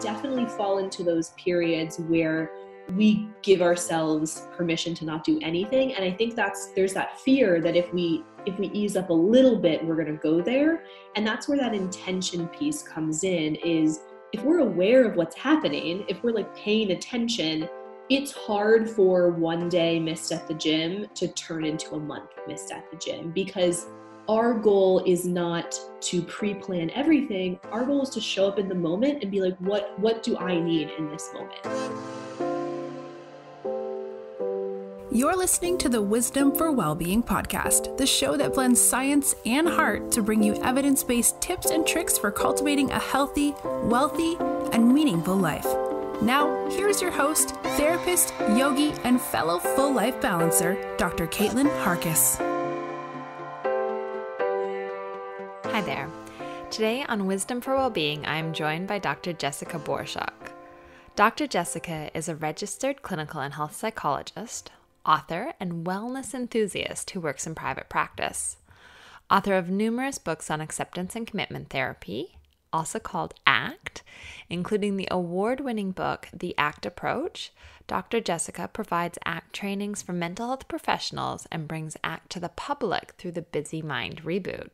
definitely fall into those periods where we give ourselves permission to not do anything. And I think there's that fear that if we ease up a little bit, we're going to go there. And that's where that intention piece comes in, is if we're aware of what's happening, if we're like paying attention, it's hard for one day missed at the gym to turn into a month missed at the gym, because our goal is not to pre-plan everything. Our goal is to show up in the moment and be like, what do I need in this moment? You're listening to the Wisdom for Wellbeing podcast, the show that blends science and heart to bring you evidence-based tips and tricks for cultivating a healthy, wealthy, and meaningful life. Now, here's your host, therapist, yogi, and fellow full life balancer, Dr. Caitlin Harkis. Hi there. Today on Wisdom for Wellbeing, I'm joined by Dr. Jessica Borushok. Dr. Jessica is a registered clinical and health psychologist, author, and wellness enthusiast who works in private practice. Author of numerous books on acceptance and commitment therapy, also called ACT, including the award-winning book, The ACT Approach. Dr. Jessica provides ACT trainings for mental health professionals and brings ACT to the public through the Busy Mind Reboot.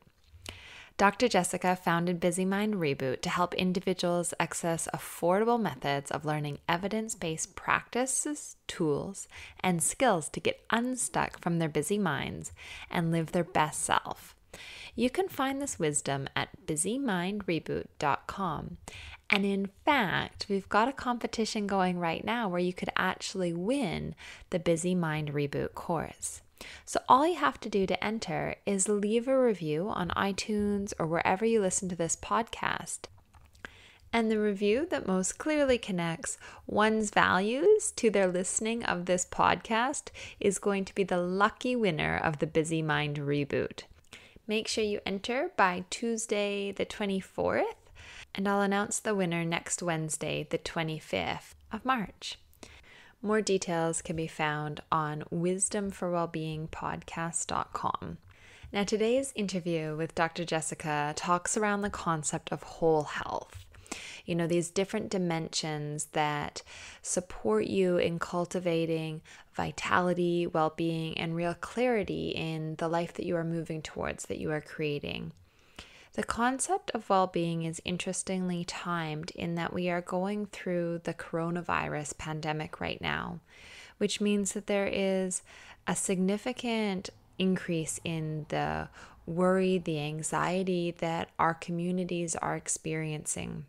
Dr. Jessica founded Busy Mind Reboot to help individuals access affordable methods of learning evidence-based practices, tools, and skills to get unstuck from their busy minds and live their best self. You can find this wisdom at busymindreboot.com. And in fact, we've got a competition going right now where you could actually win the Busy Mind Reboot course. So all you have to do to enter is leave a review on iTunes or wherever you listen to this podcast. And the review that most clearly connects one's values to their listening of this podcast is going to be the lucky winner of the Busy Mind Reboot. Make sure you enter by Tuesday the 24th, and I'll announce the winner next Wednesday, the 25th of March. More details can be found on wisdomforwellbeingpodcast.com. Now, today's interview with Dr. Jessica talks around the concept of whole health. You know, these different dimensions that support you in cultivating vitality, well-being, and real clarity in the life that you are moving towards, that you are creating. The concept of well-being is interestingly timed in that we are going through the coronavirus pandemic right now, which means that there is a significant increase in the worry, the anxiety that our communities are experiencing.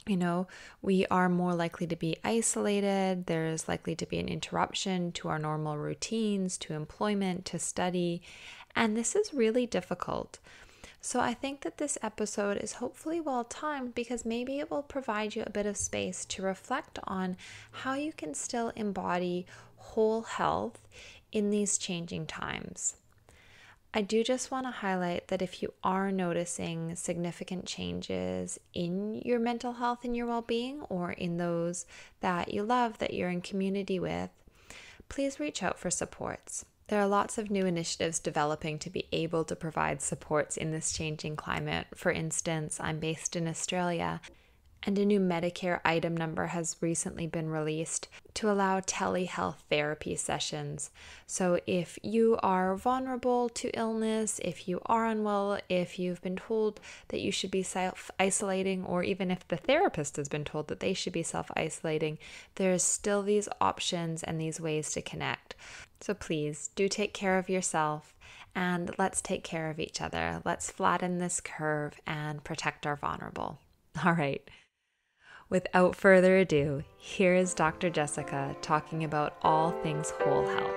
You know, we are more likely to be isolated. There's likely to be an interruption to our normal routines, to employment, to study, and this is really difficult. So I think that this episode is hopefully well timed because maybe it will provide you a bit of space to reflect on how you can still embody whole health in these changing times. I do just want to highlight that if you are noticing significant changes in your mental health and your well-being, or in those that you love, that you're in community with, please reach out for supports. There are lots of new initiatives developing to be able to provide supports in this changing climate. For instance, I'm based in Australia, and a new Medicare item number has recently been released to allow telehealth therapy sessions. So if you are vulnerable to illness, if you are unwell, if you've been told that you should be self-isolating, or even if the therapist has been told that they should be self-isolating, there's still these options and these ways to connect. So please do take care of yourself, and let's take care of each other. Let's flatten this curve and protect our vulnerable. All right. Without further ado, here is Dr. Jessica talking about all things whole health.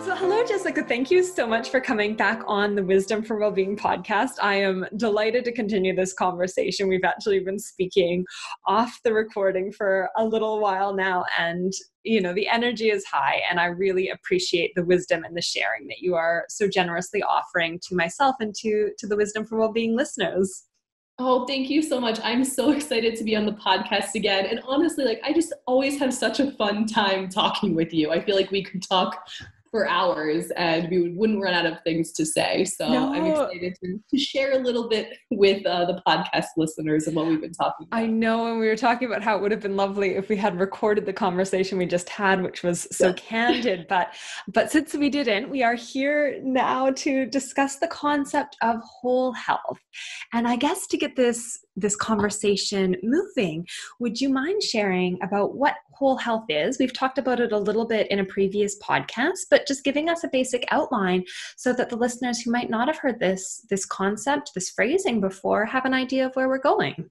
So hello, Jessica. Thank you so much for coming back on the Wisdom for Wellbeing podcast. I am delighted to continue this conversation. We've actually been speaking off the recording for a little while now, and you know, the energy is high, and I really appreciate the wisdom and the sharing that you are so generously offering to myself and to the Wisdom for Wellbeing listeners. Oh, thank you so much. I'm so excited to be on the podcast again. And honestly, I just always have such a fun time talking with you. I feel like we could talk for hours, and we wouldn't run out of things to say. So No. I'm excited to share a little bit with the podcast listeners of what we've been talking about. I know, and we were talking about how it would have been lovely if we had recorded the conversation we just had, which was so candid. But since we didn't, we are here now to discuss the concept of whole health. And I guess to get this conversation moving, would you mind sharing about what whole health is? We've talked about it a little bit in a previous podcast, but just giving us a basic outline so that the listeners who might not have heard this concept, this phrasing before, have an idea of where we're going.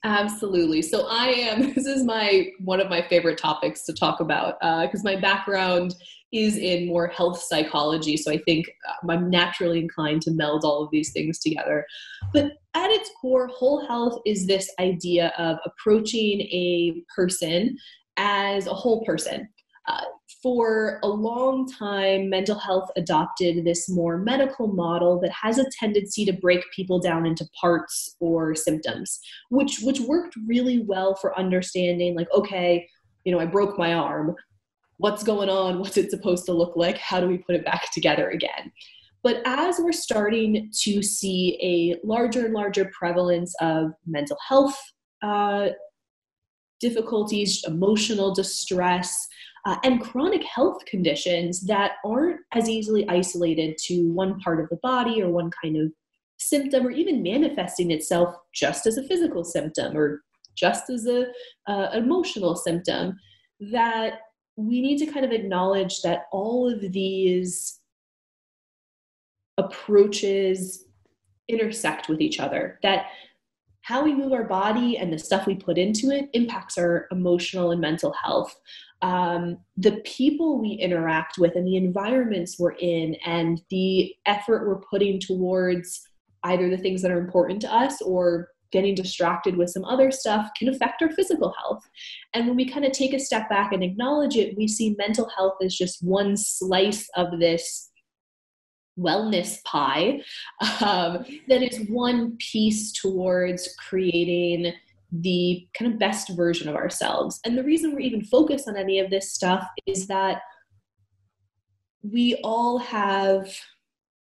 Absolutely. So this is one of my favorite topics to talk about because my background is in more health psychology. So I think I'm naturally inclined to meld all of these things together. But at its core, whole health is this idea of approaching a person as a whole person. For a long time, mental health adopted this more medical model that has a tendency to break people down into parts or symptoms, which worked really well for understanding, like, okay, I broke my arm. What's going on? What's it supposed to look like? How do we put it back together again? But as we're starting to see a larger and larger prevalence of mental health difficulties, emotional distress, and chronic health conditions that aren't as easily isolated to one part of the body or one kind of symptom, or even manifesting itself just as a physical symptom or just as an emotional symptom, that we need to kind of acknowledge that all of these approaches intersect with each other, that how we move our body and the stuff we put into it impacts our emotional and mental health. The people we interact with and the environments we're in and the effort we're putting towards either the things that are important to us or getting distracted with some other stuff can affect our physical health. And when we kind of take a step back and acknowledge it, we see mental health as just one slice of this wellness pie that is one piece towards creating the kind of best version of ourselves. And the reason we're even focused on any of this stuff is that we all have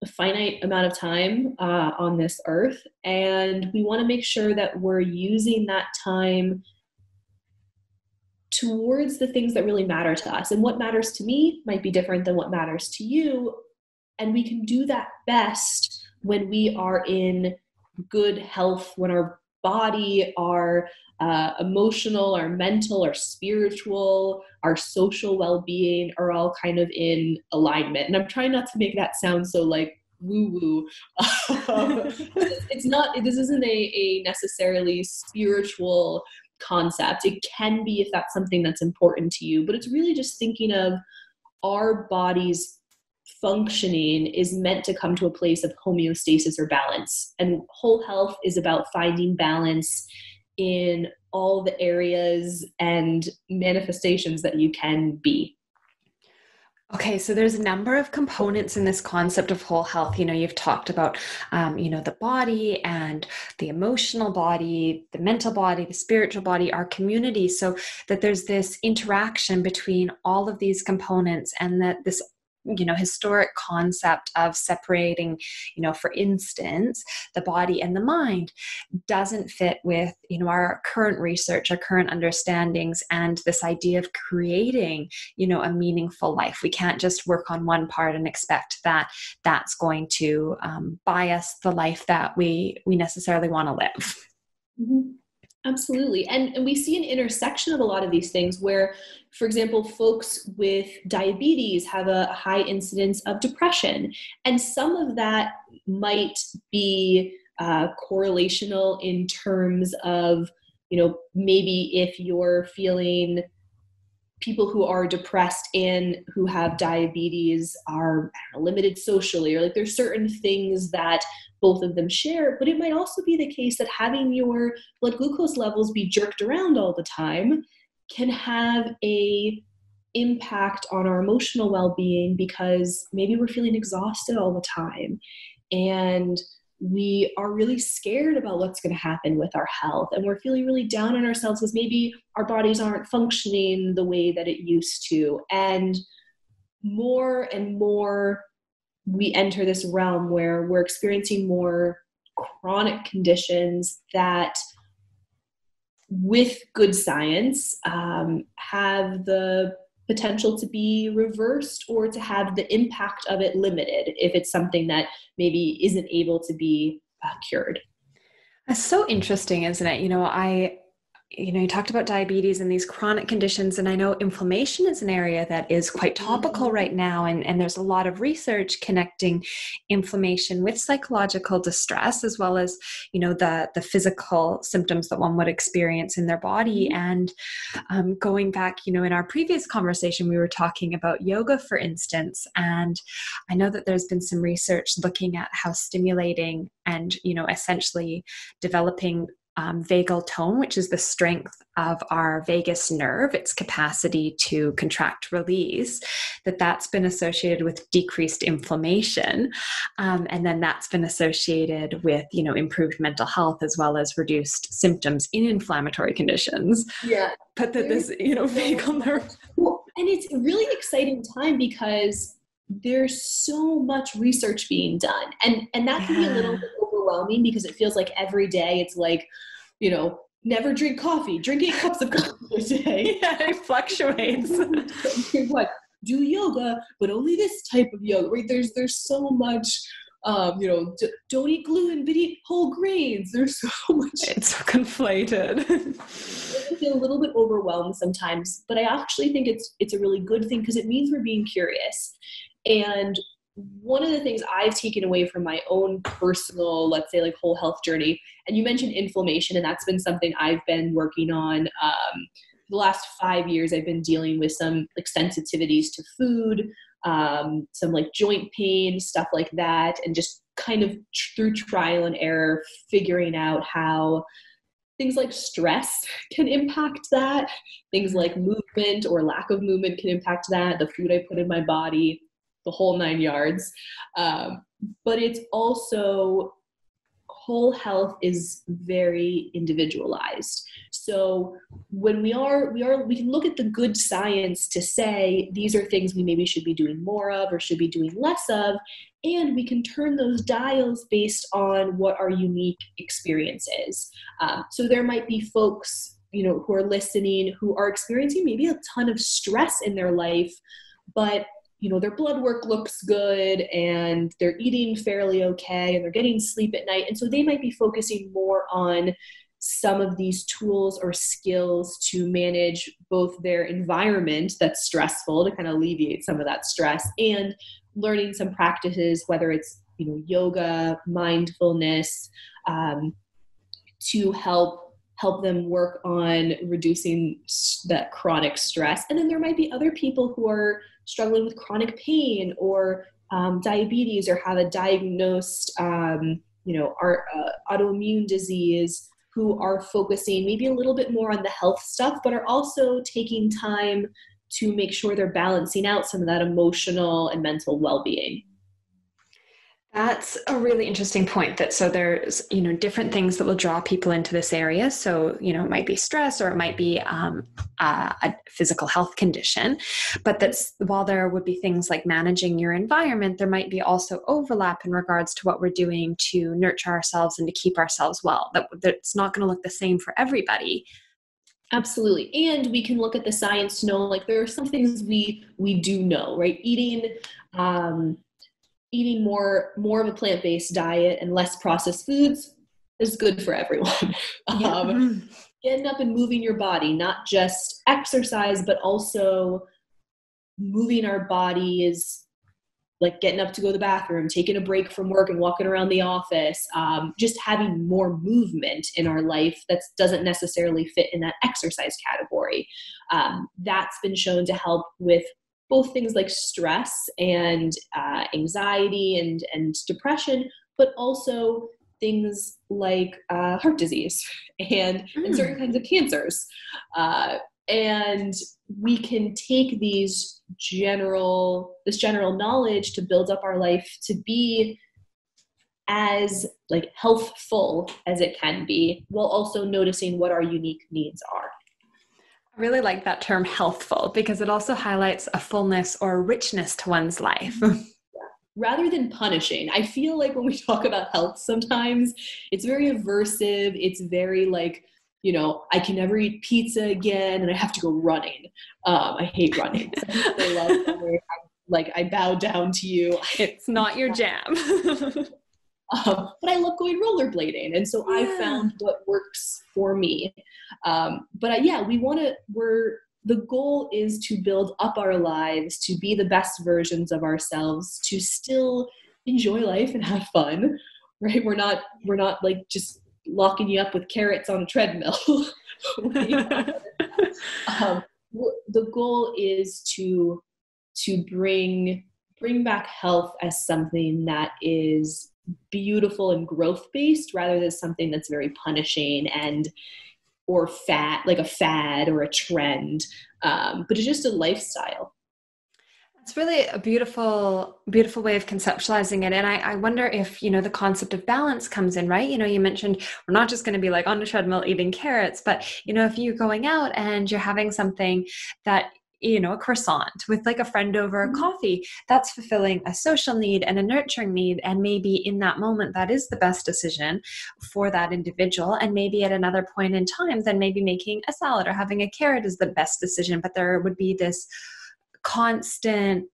a finite amount of time on this earth, and we want to make sure that we're using that time towards the things that really matter to us. And what matters to me might be different than what matters to you. And we can do that best when we are in good health, when our body, our emotional, our mental, our spiritual, our social well-being are all kind of in alignment. And I'm trying not to make that sound so like woo-woo. It's not, this isn't a necessarily spiritual concept. It can be if that's something that's important to you, but it's really just thinking of our body's functioning is meant to come to a place of homeostasis or balance. And whole health is about finding balance in all the areas and manifestations that you can be. Okay, so there's a number of components in this concept of whole health. You've talked about, the body and the emotional body, the mental body, the spiritual body, our community, so that there's this interaction between all of these components, and that this historic concept of separating, for instance, the body and the mind doesn't fit with, our current research, our current understandings, and this idea of creating, a meaningful life. We can't just work on one part and expect that that's going to buy us the life that we necessarily want to live. Mm-hmm. Absolutely. And we see an intersection of a lot of these things where, for example, folks with diabetes have a high incidence of depression. And some of that might be correlational in terms of, maybe if you're feeling people who are depressed and who have diabetes are limited socially, or like there's certain things that both of them share, but it might also be the case that having your blood glucose levels be jerked around all the time can have a impact on our emotional well-being, because maybe we're feeling exhausted all the time and we are really scared about what's going to happen with our health, and we're feeling really down on ourselves because maybe our bodies aren't functioning the way that it used to. And more and more we enter this realm where we're experiencing more chronic conditions that, with good science, have the potential to be reversed or to have the impact of it limited if it's something that maybe isn't able to be cured. That's so interesting, isn't it? You talked about diabetes and these chronic conditions, and I know inflammation is an area that is quite topical right now, and there's a lot of research connecting inflammation with psychological distress, as well as, the physical symptoms that one would experience in their body. And going back, in our previous conversation, we were talking about yoga, for instance, and I know that there's been some research looking at how stimulating and, essentially developing vagal tone, which is the strength of our vagus nerve, its capacity to contract release, that's been associated with decreased inflammation. And then that's been associated with, improved mental health as well as reduced symptoms in inflammatory conditions. Yeah. But that this, vagal nerve. Well, and it's a really exciting time because there's so much research being done. And that can be a little bit overwhelming because it feels like every day it's like, never drink coffee, drink 8 cups of coffee a day. Yeah, it fluctuates. What? Do yoga, but only this type of yoga, right? There's so much, don't eat gluten, but eat whole grains. There's so much. It's conflated. I feel a little bit overwhelmed sometimes, but I actually think it's a really good thing because it means we're being curious. And one of the things I've taken away from my own personal, let's say, like whole health journey, and you mentioned inflammation, and that's been something I've been working on. The last 5 years, I've been dealing with some like sensitivities to food, some like joint pain, stuff like that, and just kind of through trial and error, figuring out how things like stress can impact that, things like movement or lack of movement can impact that, the food I put in my body, the whole 9 yards. But it's also, whole health is very individualized. So when we can look at the good science to say these are things we maybe should be doing more of or should be doing less of, and we can turn those dials based on what our unique experience is. So there might be folks, who are listening who are experiencing maybe a ton of stress in their life, but their blood work looks good and they're eating fairly okay and they're getting sleep at night. And so they might be focusing more on some of these tools or skills to manage both their environment that's stressful to kind of alleviate some of that stress, and learning some practices, whether it's, yoga, mindfulness, to help them work on reducing that chronic stress. And then there might be other people who are struggling with chronic pain or diabetes, or have a diagnosed, autoimmune disease, who are focusing maybe a little bit more on the health stuff, but are also taking time to make sure they're balancing out some of that emotional and mental well-being. That's a really interesting point. So there's, different things that will draw people into this area. So, it might be stress, or it might be a physical health condition, but that's, while there would be things like managing your environment, there might be also overlap in regards to what we're doing to nurture ourselves and to keep ourselves well. That's not going to look the same for everybody. Absolutely. And we can look at the science to know, like, there are some things we do know, right? Eating more of a plant-based diet and less processed foods is good for everyone. Yeah. Getting up and moving your body, not just exercise, but also moving our body is like getting up to go to the bathroom, taking a break from work and walking around the office, just having more movement in our life that doesn't necessarily fit in that exercise category. That's been shown to help with both things like stress and anxiety and depression, but also things like heart disease and certain kinds of cancers. And we can take this general knowledge to build up our life to be as like healthful as it can be, while also noticing what our unique needs are. I really like that term healthful because it also highlights a fullness or a richness to one's life. Rather than punishing. I feel like when we talk about health sometimes, it's very aversive. It's very like, I can never eat pizza again and I have to go running. I hate running. Some people may love running. I bow down to you. It's not your jam. But I love going rollerblading. And so I found what works for me. The goal is to build up our lives, to be the best versions of ourselves, to still enjoy life and have fun, right? We're not like just locking you up with carrots on a treadmill. The goal is to bring back health as something that is beautiful and growth-based rather than something that's very punishing or like a fad or a trend, but it's just a lifestyle. It's really a beautiful, beautiful way of conceptualizing it. And I wonder if, the concept of balance comes in, right? You mentioned we're not just going to be like on a treadmill eating carrots, but, if you're going out and you're having something that, a croissant with like a friend over a coffee, that's fulfilling a social need and a nurturing need. And maybe in that moment, that is the best decision for that individual. And maybe at another point in time, then maybe making a salad or having a carrot is the best decision. But there would be this constant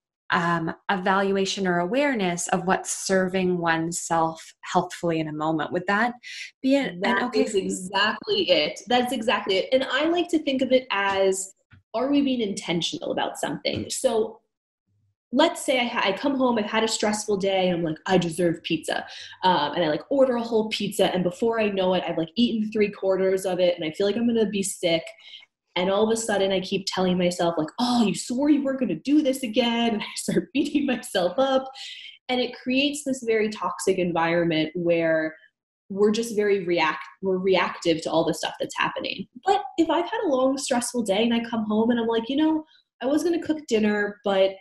evaluation or awareness of what's serving oneself healthfully in a moment. Would that be it? Is exactly it. That's exactly it. And I like to think of it as, are we being intentional about something? So let's say I come home, I've had a stressful day, and I'm like, I deserve pizza. And I order a whole pizza, and before I know it, I've eaten 3/4 of it, and I feel like I'm going to be sick. And all of a sudden I keep telling myself oh, you swore you weren't going to do this again. And I start beating myself up. And it creates this very toxic environment where we're just we're reactive to all the stuff that's happening. But if I've had a long, stressful day and I come home and I'm like, I was going to cook dinner, but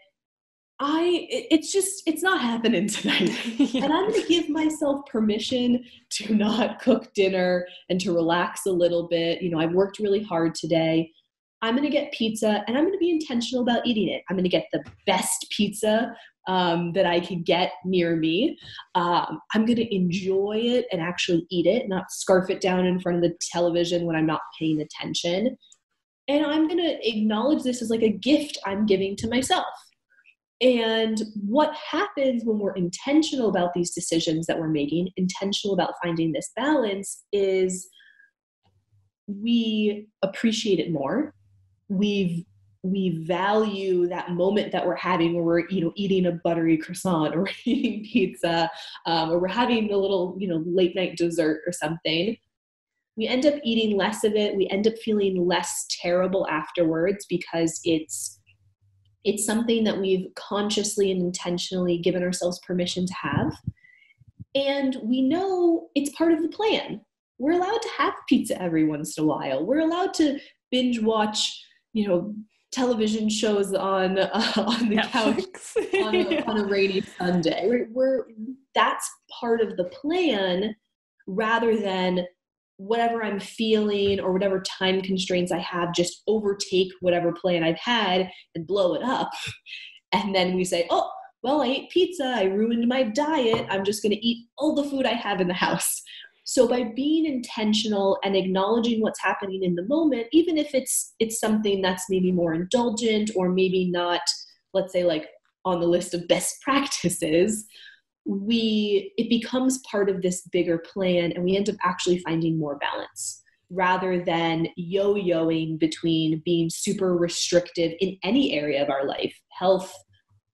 it's not happening tonight. Yeah. And I'm going to give myself permission to not cook dinner and to relax a little bit. I've worked really hard today. I'm going to get pizza and I'm going to be intentional about eating it. I'm going to get the best pizza that I can get near me. I'm going to enjoy it and actually eat it, not scarf it down in front of the television when I'm not paying attention. And I'm going to acknowledge this as a gift I'm giving to myself. And what happens when we're intentional about these decisions that we're making, intentional about finding this balance, is we appreciate it more. We value that moment that we're having where we're, eating a buttery croissant, or we're eating pizza, or we're having a little, late night dessert or something. We end up eating less of it. We end up feeling less terrible afterwards because it's something that we've consciously and intentionally given ourselves permission to have. And we know it's part of the plan. We're allowed to have pizza every once in a while. We're allowed to binge watch, television shows on the couch on a rainy Sunday. That's part of the plan, rather than whatever I'm feeling or whatever time constraints I have just overtake whatever plan I've had and blow it up. And then we say, oh, well, I ate pizza. I ruined my diet. I'm just going to eat all the food I have in the house. So by being intentional and acknowledging what's happening in the moment, even if it's something that's maybe more indulgent or maybe not, let's say on the list of best practices, it becomes part of this bigger plan, and we end up actually finding more balance rather than yo-yoing between being super restrictive in any area of our life, health,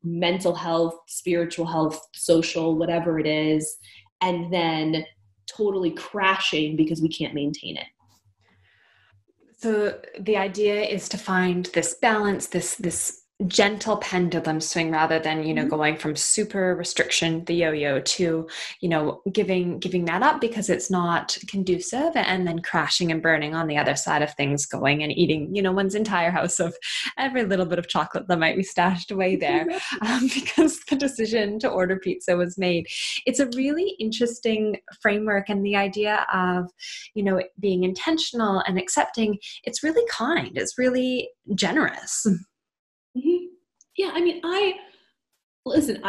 mental health, spiritual health, social, whatever it is, and then totally crashing because we can't maintain it. So the idea is to find this balance, this gentle pendulum swing rather than, going from super restriction, the yo-yo, to, giving that up because it's not conducive, and then crashing and burning on the other side of things, going and eating, one's entire house of every little bit of chocolate that might be stashed away there because the decision to order pizza was made. It's a really interesting framework, and the idea of, being intentional and accepting, it's really kind, it's really generous. Mm-hmm. Yeah, I mean, I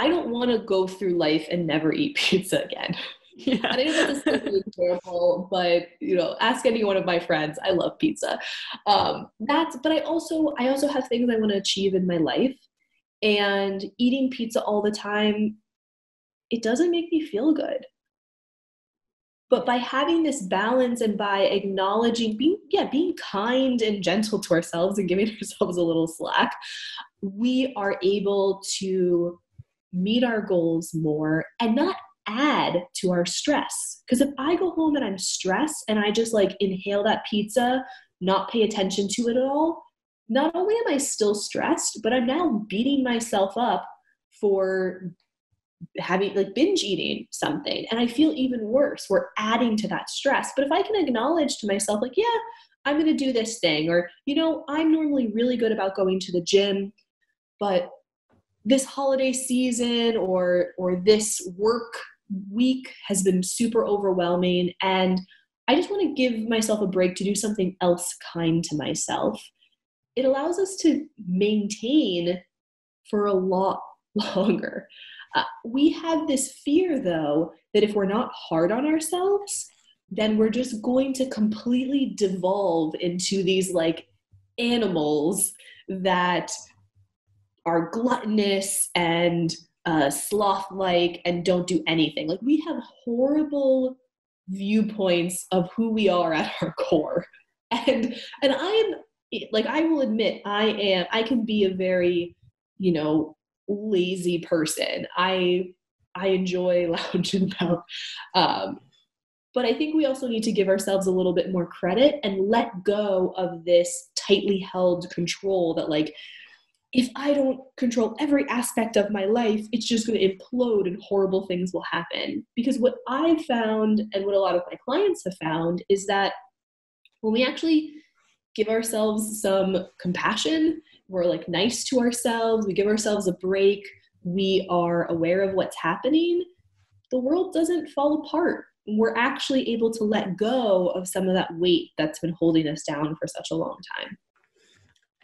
don't want to go through life and never eat pizza again. Yeah. And I know that's a silly example, but ask any one of my friends. I love pizza. But I also have things I want to achieve in my life, and eating pizza all the time, it doesn't make me feel good. But by having this balance and by acknowledging, being kind and gentle to ourselves and giving ourselves a little slack, we are able to meet our goals more and not add to our stress. Because if I go home and I'm stressed and I just inhale that pizza, not pay attention to it at all, not only am I still stressed, but I'm now beating myself up for having binge eating something, and I feel even worse. We're adding to that stress. But if I can acknowledge to myself, yeah, I'm going to do this thing, or, I'm normally really good about going to the gym, but this holiday season or this work week has been super overwhelming, and I just want to give myself a break to do something else kind to myself. It allows us to maintain for a lot longer. We have this fear, though, that if we're not hard on ourselves, then we're just going to completely devolve into these animals that are gluttonous and sloth-like and don't do anything. We have horrible viewpoints of who we are at our core. And I will admit, I can be a very, lazy person. I enjoy lounging about. But I think we also need to give ourselves a little bit more credit and let go of this tightly held control that if I don't control every aspect of my life, it's just going to implode and horrible things will happen. Because what I've found, and what a lot of my clients have found, is that when we actually give ourselves some compassion, we're nice to ourselves, we give ourselves a break, we are aware of what's happening, the world doesn't fall apart. We're actually able to let go of some of that weight that's been holding us down for such a long time.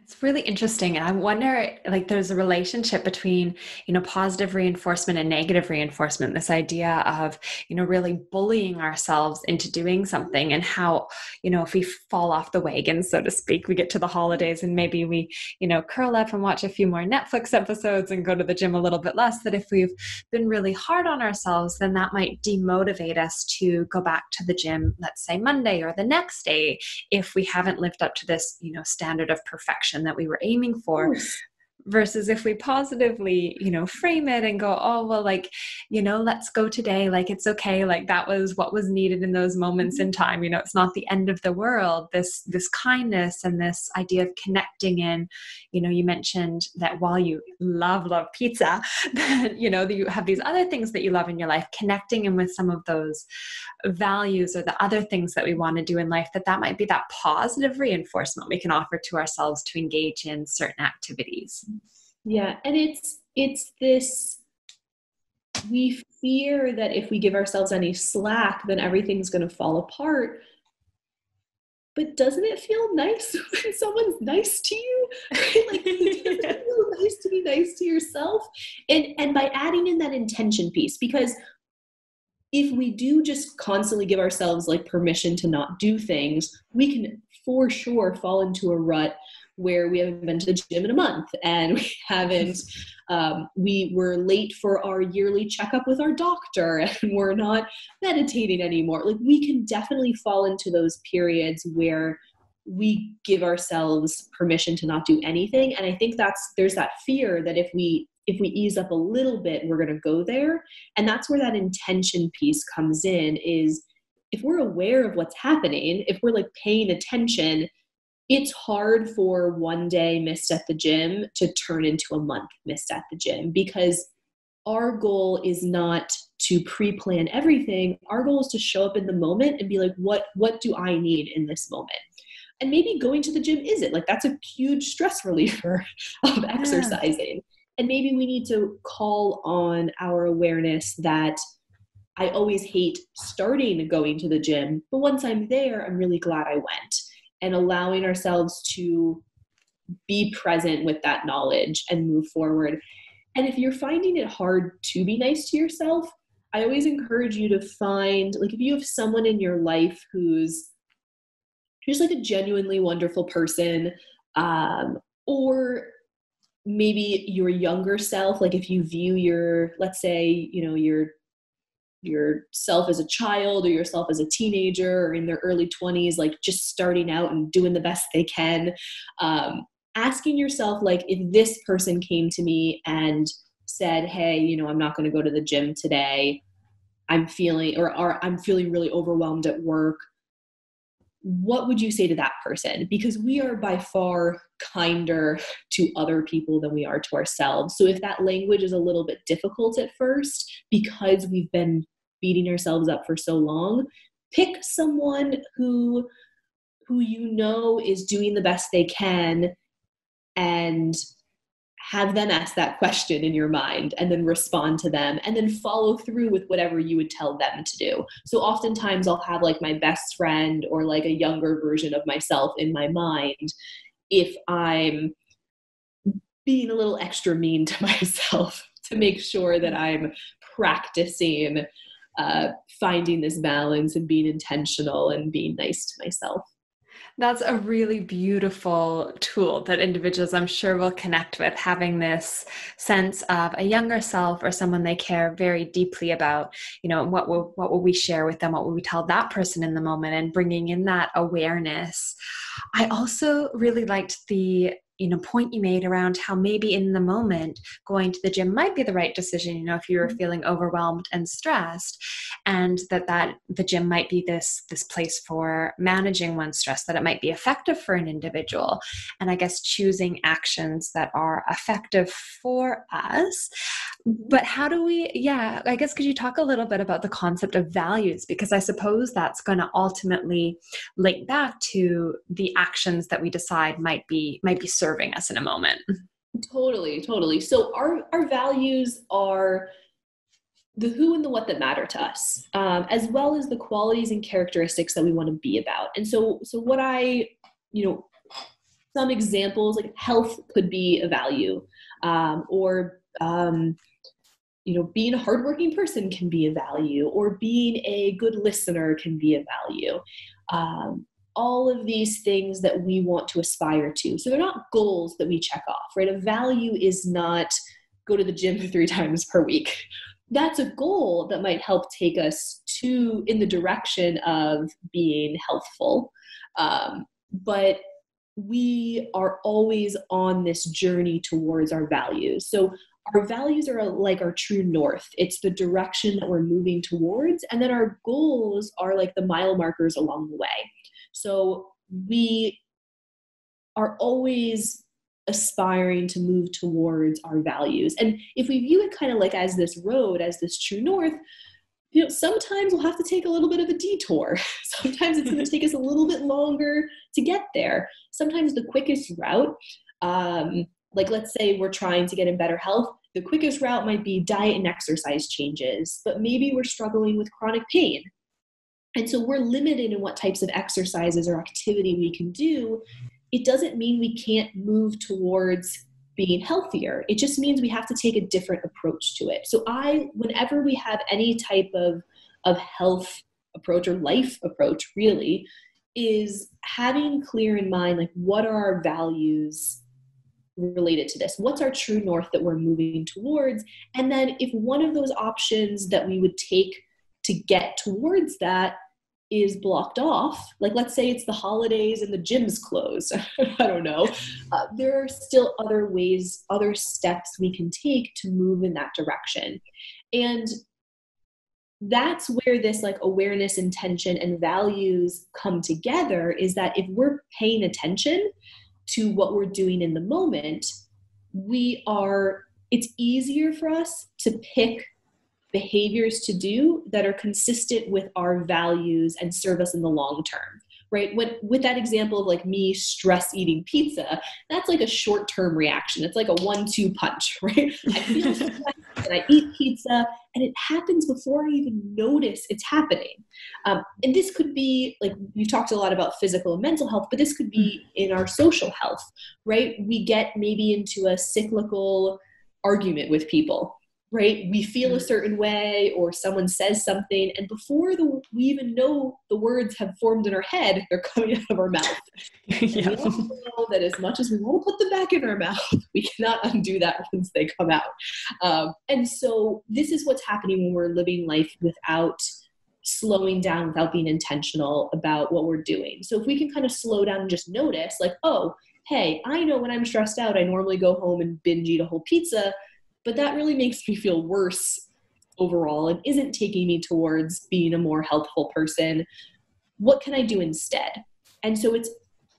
It's really interesting. And I wonder, there's a relationship between, positive reinforcement and negative reinforcement, this idea of, really bullying ourselves into doing something, and how, if we fall off the wagon, so to speak, we get to the holidays and maybe we, curl up and watch a few more Netflix episodes and go to the gym a little bit less, that if we've been really hard on ourselves, then that might demotivate us to go back to the gym, let's say Monday or the next day, if we haven't lived up to this, standard of perfection that we were aiming for. Versus if we positively, frame it and go, oh, well, let's go today. It's okay. That was what was needed in those moments in time. It's not the end of the world. This kindness and this idea of connecting in, you mentioned that while you love pizza, that, you have these other things that you love in your life, connecting in with some of those values or the other things that we want to do in life, that might be that positive reinforcement we can offer to ourselves to engage in certain activities. Yeah. And it's this, we fear that if we give ourselves any slack, then everything's going to fall apart. But doesn't it feel nice when someone's nice to you? It doesn't feel nice to be nice to yourself. And by adding in that intention piece, because if we do just constantly give ourselves permission to not do things, we can for sure fall into a rut where we haven't been to the gym in a month, and we haven't, we were late for our yearly checkup with our doctor, and we're not meditating anymore. We can definitely fall into those periods where we give ourselves permission to not do anything. And I think there's that fear that if we ease up a little bit, we're going to go there. And that's where that intention piece comes in, is if we're aware of what's happening, if we're paying attention, it's hard for one day missed at the gym to turn into a month missed at the gym, because our goal is not to pre-plan everything. Our goal is to show up in the moment and be like, what do I need in this moment? And maybe going to the gym isn't. Like, that's a huge stress reliever of exercising. And maybe we need to call on our awareness that I always hate starting going to the gym, but once I'm there, I'm really glad I went. And allowing ourselves to be present with that knowledge and move forward. And if you're finding it hard to be nice to yourself, I always encourage you to find, like, if you have someone in your life who's just like a genuinely wonderful person, or maybe your younger self, like if you view your, let's say, you know, yourself as a child or yourself as a teenager or in their early 20s, like just starting out and doing the best they can, asking yourself, like, if this person came to me and said, hey, you know, I'm not going to go to the gym today, I'm feeling really overwhelmed at work, what would you say to that person? Because we are by far kinder to other people than we are to ourselves. So if that language is a little bit difficult at first because we've been beating ourselves up for so long, pick someone who you know is doing the best they can, and have them ask that question in your mind and then respond to them and then follow through with whatever you would tell them to do. So oftentimes I'll have like my best friend or like a younger version of myself in my mind if I'm being a little extra mean to myself, to make sure that I'm practicing finding this balance and being intentional and being nice to myself. That's a really beautiful tool that individuals, I'm sure, will connect with, having this sense of a younger self or someone they care very deeply about. You know, what will we share with them? What will we tell that person in the moment? And bringing in that awareness. I also really liked the point you made around how maybe in the moment going to the gym might be the right decision, if you're feeling overwhelmed and stressed, and that the gym might be this place for managing one's stress, that it might be effective for an individual. And I guess choosing actions that are effective for us. But how do we, I guess, could you talk a little bit about the concept of values? Because I suppose that's going to ultimately link back to the actions that we decide might be serving us in a moment. Totally. So our values are the who and the what that matter to us, as well as the qualities and characteristics that we want to be about. And so what some examples, like health could be a value, or being a hardworking person can be a value, or being a good listener can be a value. All of these things that we want to aspire to. So they're not goals that we check off, right? A value is not go to the gym 3 times per week. That's a goal that might help take us in the direction of being healthful. But we are always on this journey towards our values. So our values are like our true north. It's the direction that we're moving towards. And then our goals are like the mile markers along the way. So we are always aspiring to move towards our values. And if we view it kind of like as this road, as this true north, sometimes we'll have to take a little bit of a detour. Sometimes it's going to take us a little bit longer to get there. Sometimes the quickest route, like let's say we're trying to get in better health, the quickest route might be diet and exercise changes, but maybe we're struggling with chronic pain. And so we're limited in what types of exercises or activity we can do. It doesn't mean we can't move towards being healthier. It just means we have to take a different approach to it. So whenever we have any type of health approach or life approach, really, is having clear in mind, like, what are our values related to this? What's our true north that we're moving towards? And then if one of those options that we would take to get towards that is blocked off, like let's say it's the holidays and the gym's closed, I don't know, there are still other ways, other steps we can take to move in that direction. And that's where this like awareness, intention, and values come together, is that if we're paying attention to what we're doing in the moment, it's easier for us to pick behaviors to do that are consistent with our values and serve us in the long term, right? With that example of like me stress eating pizza, that's like a short-term reaction. It's like a 1-2 punch, right? I feel stressed and I eat pizza, and it happens before I even notice it's happening. And this could be like, you talked a lot about physical and mental health, but this could be in our social health, right? We get maybe into a cyclical argument with people, right? We feel a certain way, or someone says something, and before we even know the words have formed in our head, they're coming out of our mouth. Yeah. We also know that as much as we want to put them back in our mouth, we cannot undo that once they come out. And so this is what's happening when we're living life without slowing down, without being intentional about what we're doing. So if we can kind of slow down and just notice, like, oh, hey, I know when I'm stressed out, I normally go home and binge eat a whole pizza, but that really makes me feel worse overall and isn't taking me towards being a more healthful person. What can I do instead? And so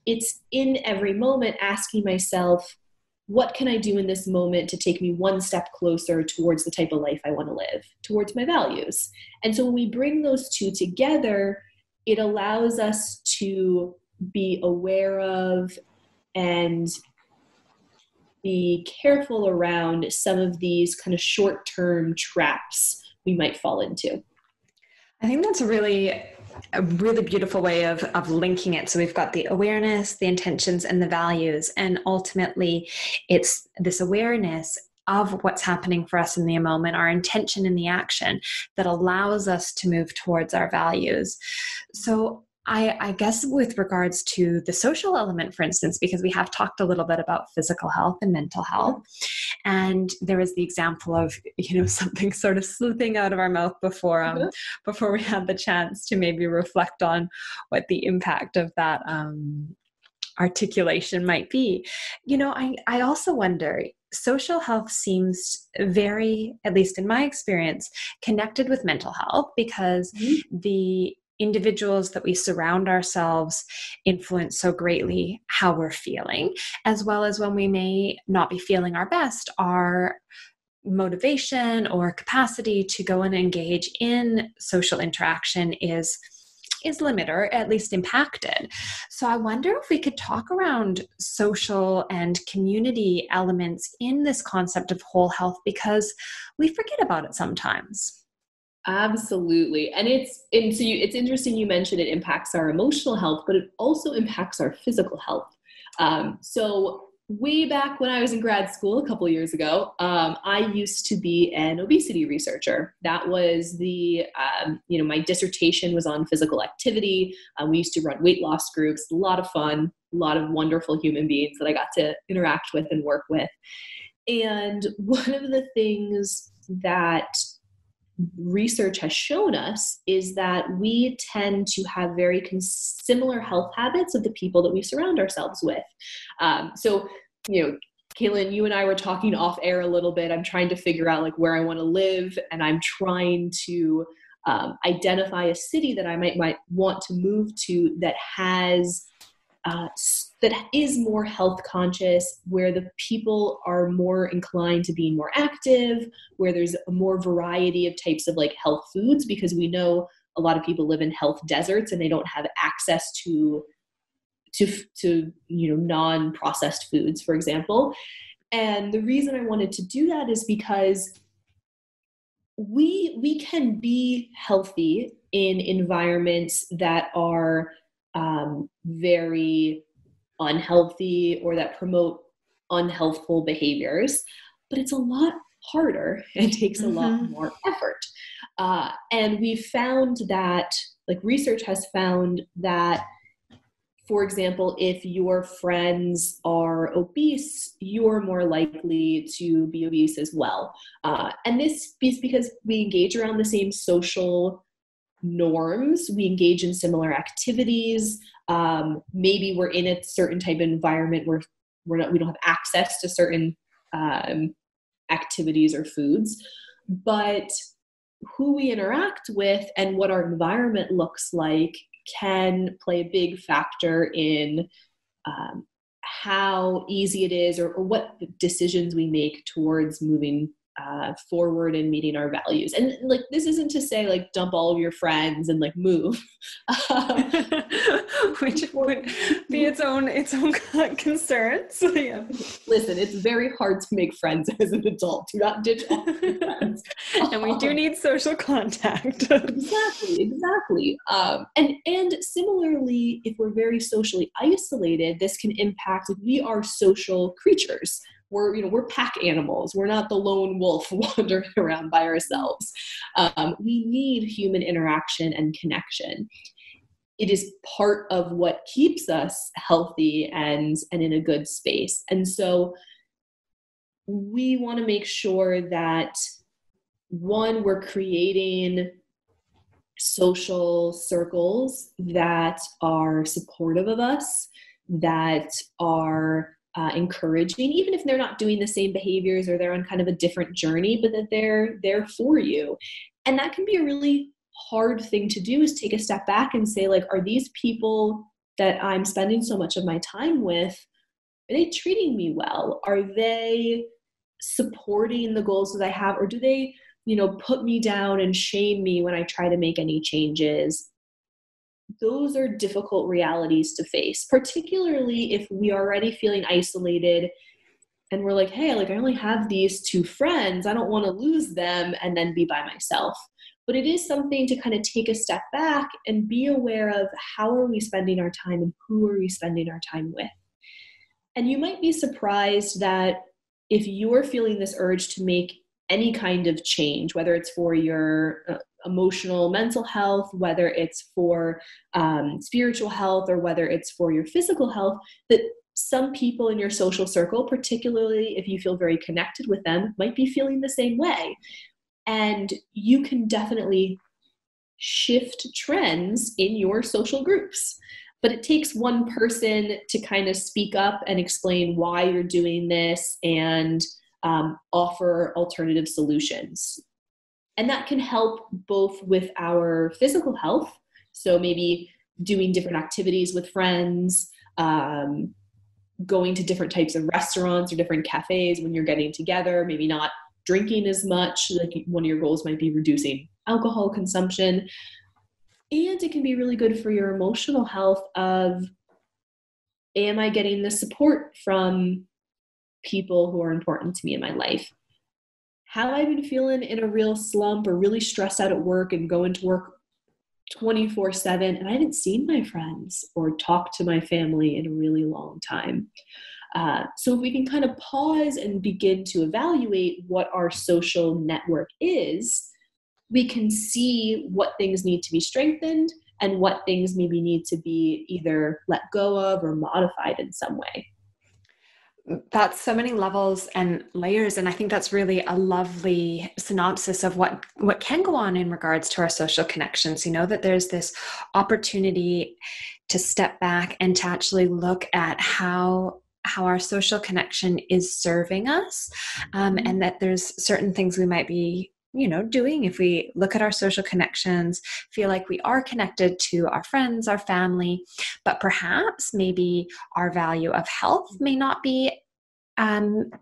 it's in every moment asking myself, what can I do in this moment to take me one step closer towards the type of life I want to live, towards my values? And so when we bring those two together, it allows us to be aware of and be careful around some of these kind of short-term traps we might fall into. I think that's a really beautiful way of linking it. So we've got the awareness, the intentions, and the values. And ultimately, it's this awareness of what's happening for us in the moment, our intention in the action, that allows us to move towards our values. So I guess with regards to the social element, for instance, because we have talked a little bit about physical health and mental health, and there was the example of, something sort of slithing out of our mouth before we had the chance to maybe reflect on what the impact of that articulation might be. I also wonder, social health seems very, at least in my experience, connected with mental health, because the individuals that we surround ourselves influence so greatly how we're feeling, as well as when we may not be feeling our best, our motivation or capacity to go and engage in social interaction is limited, or at least impacted. So I wonder if we could talk around social and community elements in this concept of whole health, because we forget about it sometimes. Absolutely. And it's interesting you mentioned it impacts our emotional health, but it also impacts our physical health. So way back when I was in grad school a couple of years ago, I used to be an obesity researcher. That was my dissertation was on physical activity. We used to run weight loss groups, a lot of fun, a lot of wonderful human beings that I got to interact with and work with. And one of the things that research has shown us is that we tend to have very similar health habits of the people that we surround ourselves with. So, Caitlin, you and I were talking off air a little bit. I'm trying to figure out like where I want to live, and I'm trying to identify a city that I might want to move to that has that is more health conscious, where the people are more inclined to be more active, where there's a more variety of types of like health foods, because we know a lot of people live in health deserts and they don't have access to non-processed foods, for example. And the reason I wanted to do that is because we can be healthy in environments that are very unhealthy or that promote unhealthful behaviors, but it's a lot harder and takes a lot more effort. And we found that, like, research has found that, for example, if your friends are obese, you're more likely to be obese as well. And this is because we engage around the same social norms, we engage in similar activities. Maybe we're in a certain type of environment where we don't have access to certain activities or foods, but who we interact with and what our environment looks like can play a big factor in how easy it is or what decisions we make towards moving forward and meeting our values. And like, this isn't to say like dump all of your friends and like move, which would be its own concern. So yeah. Listen, it's very hard to make friends as an adult. Do not ditch all your friends. And we do need social contact. Exactly. And similarly, if we're very socially isolated, this can impact, we are social creatures. We're pack animals. We're not the lone wolf wandering around by ourselves. We need human interaction and connection. It is part of what keeps us healthy and in a good space. And so we want to make sure that, one, we're creating social circles that are supportive of us, that are encouraging, even if they're not doing the same behaviors or they're on kind of a different journey, but that they're there for you. And that can be a really hard thing to do, is take a step back and say, like, are these people that I'm spending so much of my time with, are they treating me well? Are they supporting the goals that I have? Or do they, put me down and shame me when I try to make any changes? Those are difficult realities to face, particularly if we are already feeling isolated and we're like, hey, like I only have these 2 friends. I don't want to lose them and then be by myself. But it is something to kind of take a step back and be aware of, how are we spending our time and who are we spending our time with? And you might be surprised that if you're feeling this urge to make any kind of change, whether it's for your emotional, mental health, whether it's for spiritual health, or whether it's for your physical health, that some people in your social circle, particularly if you feel very connected with them, might be feeling the same way. And you can definitely shift trends in your social groups. But it takes one person to kind of speak up and explain why you're doing this and offer alternative solutions. And that can help both with our physical health. So maybe doing different activities with friends, going to different types of restaurants or different cafes when you're getting together, maybe not drinking as much. Like, one of your goals might be reducing alcohol consumption. And it can be really good for your emotional health of, am I getting the support from people who are important to me in my life? Have I been feeling in a real slump or really stressed out at work and going to work 24/7 and I haven't seen my friends or talked to my family in a really long time? So if we can kind of pause and begin to evaluate what our social network is, we can see what things need to be strengthened and what things maybe need to be either let go of or modified in some way. That's so many levels and layers. And I think that's really a lovely synopsis of what can go on in regards to our social connections. That there's this opportunity to step back and to actually look at how our social connection is serving us, and that there's certain things we might be doing if we look at our social connections, feel like we are connected to our friends, our family, but perhaps maybe our value of health may not be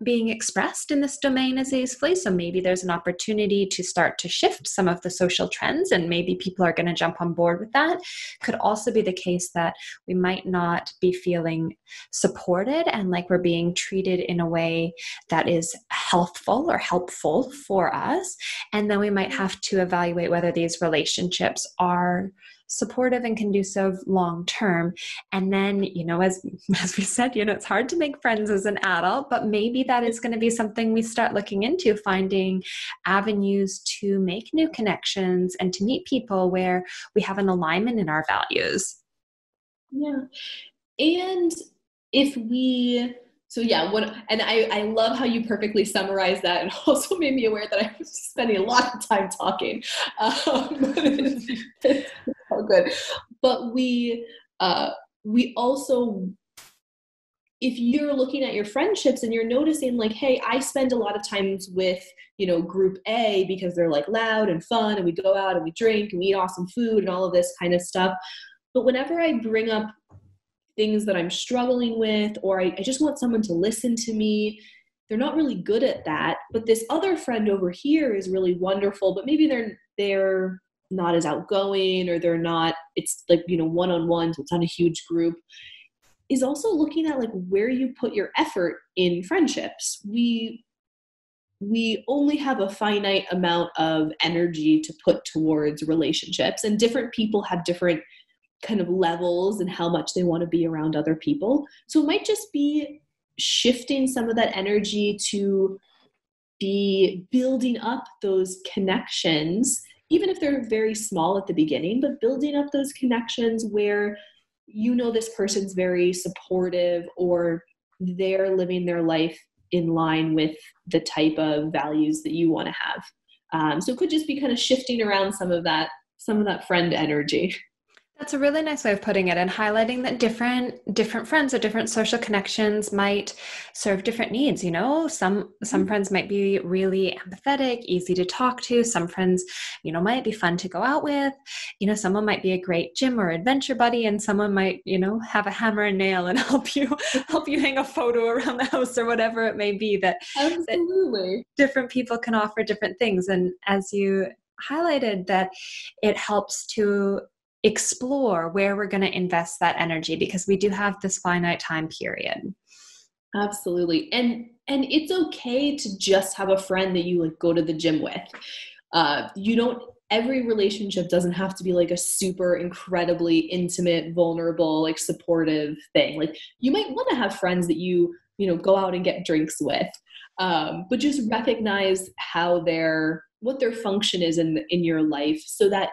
being expressed in this domain as easily. So maybe there's an opportunity to start to shift some of the social trends, and maybe people are going to jump on board with that. Could also be the case that we might not be feeling supported and like we're being treated in a way that is healthful or helpful for us. And then we might have to evaluate whether these relationships are supportive and conducive long term. And then, as we said, it's hard to make friends as an adult, but maybe that is going to be something we start looking into, finding avenues to make new connections and to meet people where we have an alignment in our values. Yeah. And if we, I love how you perfectly summarized that, and also made me aware that I was spending a lot of time talking. It's all good. But we also if you're looking at your friendships and you're noticing like, hey, I spend a lot of times with, group A because they're like loud and fun and we go out and we drink and we eat awesome food and all of this kind of stuff. But whenever I bring up things that I'm struggling with, or I just want someone to listen to me, they're not really good at that. But this other friend over here is really wonderful, but maybe they're not as outgoing, or they're not, it's like, one-on-one, so it's not a huge group, is also looking at like where you put your effort in friendships. We only have a finite amount of energy to put towards relationships, and different people have different kind of levels and how much they want to be around other people. So it might just be shifting some of that energy to be building up those connections, even if they're very small at the beginning, but building up those connections where this person's very supportive, or they're living their life in line with the type of values that you want to have. So it could just be kind of shifting around some of that friend energy. That's a really nice way of putting it, and highlighting that different friends or different social connections might serve different needs. Some friends might be really empathetic, easy to talk to. Some friends, might be fun to go out with. Someone might be a great gym or adventure buddy, and someone might, have a hammer and nail and help you hang a photo around the house, or whatever it may be. Absolutely. That different people can offer different things. And as you highlighted, that it helps to explore where we're going to invest that energy, because we do have this finite time period. Absolutely. And it's okay to just have a friend that you like go to the gym with. Every relationship doesn't have to be like a super incredibly intimate, vulnerable, like supportive thing. Like you might want to have friends that you go out and get drinks with. But just recognize what their function is in your life, so that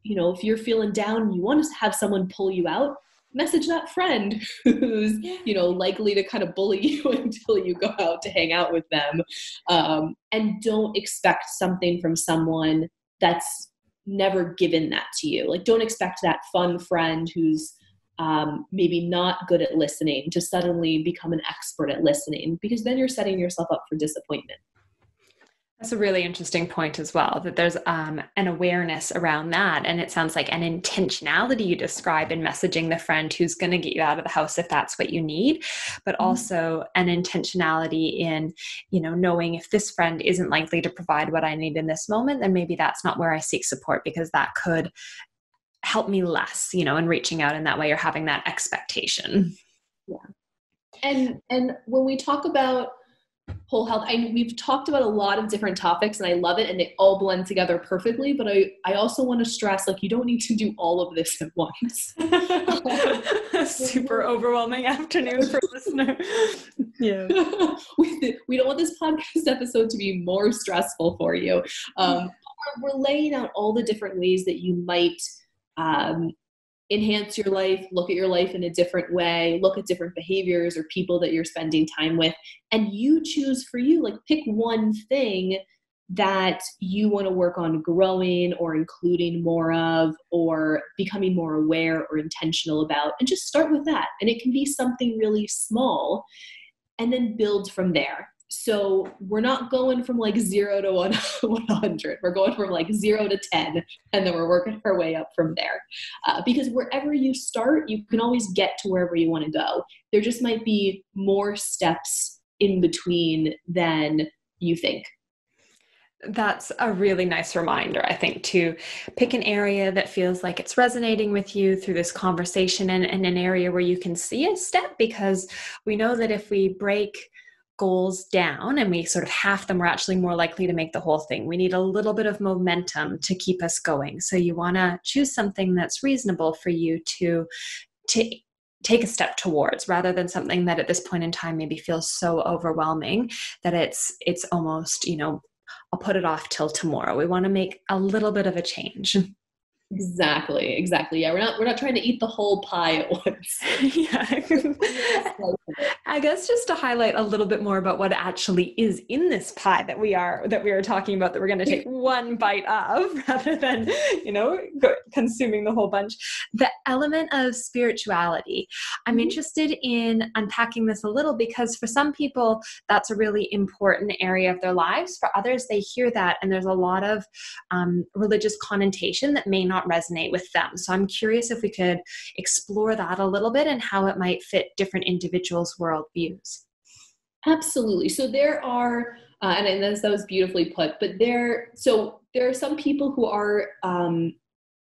if you're feeling down and you want to have someone pull you out, message that friend who's, likely to kind of bully you until you go out to hang out with them. And don't expect something from someone that's never given that to you. Like, don't expect that fun friend who's maybe not good at listening to suddenly become an expert at listening, because then you're setting yourself up for disappointment. That's a really interesting point as well, that there's an awareness around that. And it sounds like an intentionality you describe in messaging the friend who's going to get you out of the house if that's what you need, but also an intentionality in, knowing if this friend isn't likely to provide what I need in this moment, then maybe that's not where I seek support, because that could help me less, in reaching out in that way, or having that expectation. Yeah. And when we talk about whole health, we've talked about a lot of different topics, and I love it, and they all blend together perfectly. But I also want to stress, like, you don't need to do all of this at once. Super overwhelming afternoon for a listener. Yeah. We don't want this podcast episode to be more stressful for you. We're laying out all the different ways that you might enhance your life, look at your life in a different way, look at different behaviors or people that you're spending time with, and you choose for you, like, pick one thing that you want to work on growing or including more of, or becoming more aware or intentional about, and just start with that. And it can be something really small, and then build from there. So we're not going from like 0 to 100. We're going from like 0 to 10, and then we're working our way up from there. Because wherever you start, you can always get to wherever you want to go. There just might be more steps in between than you think. That's a really nice reminder, I think, to pick an area that feels like it's resonating with you through this conversation, and an area where you can see a step, because we know that if we break goals down and we sort of half them, we're actually more likely to make the whole thing. We need a little bit of momentum to keep us going. So you want to choose something that's reasonable for you to take a step towards, rather than something that at this point in time maybe feels so overwhelming that it's almost, I'll put it off till tomorrow. We want to make a little bit of a change. Exactly. Yeah, we're not trying to eat the whole pie at once. Yeah. I guess just to highlight a little bit more about what actually is in this pie that we are talking about, that we're going to take one bite of rather than, consuming the whole bunch. The element of spirituality. I'm interested in unpacking this a little, because for some people that's a really important area of their lives. For others, they hear that and there's a lot of religious connotation that may not resonate with them. So I'm curious if we could explore that a little bit and how it might fit different individuals' worldviews. Absolutely. So there are, and that was beautifully put, but there are some people who are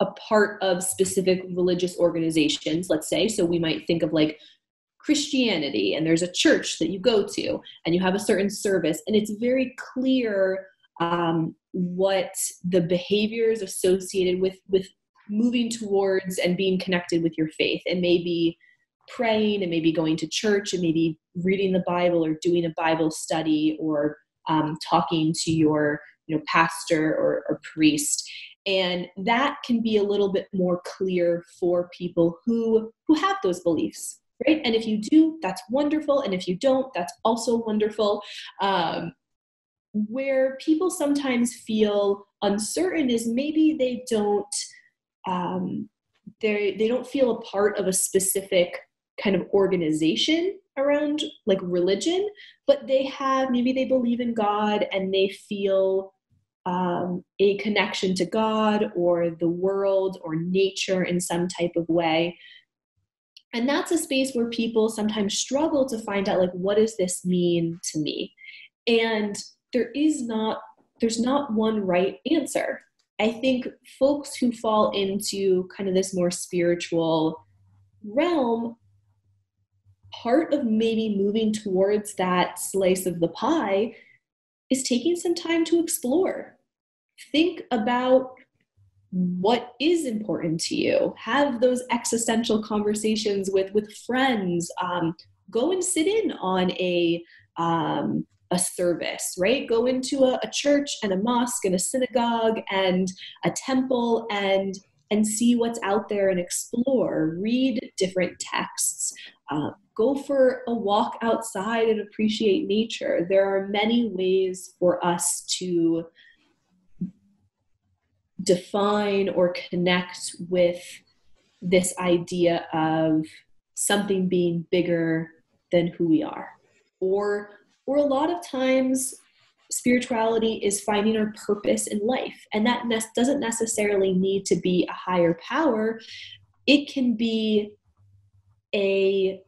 a part of specific religious organizations, let's say. So we might think of like Christianity, and there's a church that you go to and you have a certain service, and it's very clear what the behaviors associated with moving towards and being connected with your faith. It may be praying, it may be going to church, it may be reading the Bible or doing a Bible study, or talking to your pastor or priest. And that can be a little bit more clear for people who have those beliefs, right? And if you do, that's wonderful. And if you don't, that's also wonderful. Where people sometimes feel uncertain is maybe they don't feel a part of a specific kind of organization around like religion, but maybe they believe in God and they feel a connection to God or the world or nature in some type of way. And that's a space where people sometimes struggle to find out, like, what does this mean to me? And there's not one right answer. I think folks who fall into kind of this more spiritual realm, part of maybe moving towards that slice of the pie is taking some time to explore. Think about what is important to you. Have those existential conversations with friends. Go and sit in on a service, right? Go into a church and a mosque and a synagogue and a temple and see what's out there and explore. Read different texts. Go for a walk outside and appreciate nature. There are many ways for us to define or connect with this idea of something being bigger than who we are. Or a lot of times spirituality is finding our purpose in life. And that doesn't necessarily need to be a higher power. It can be a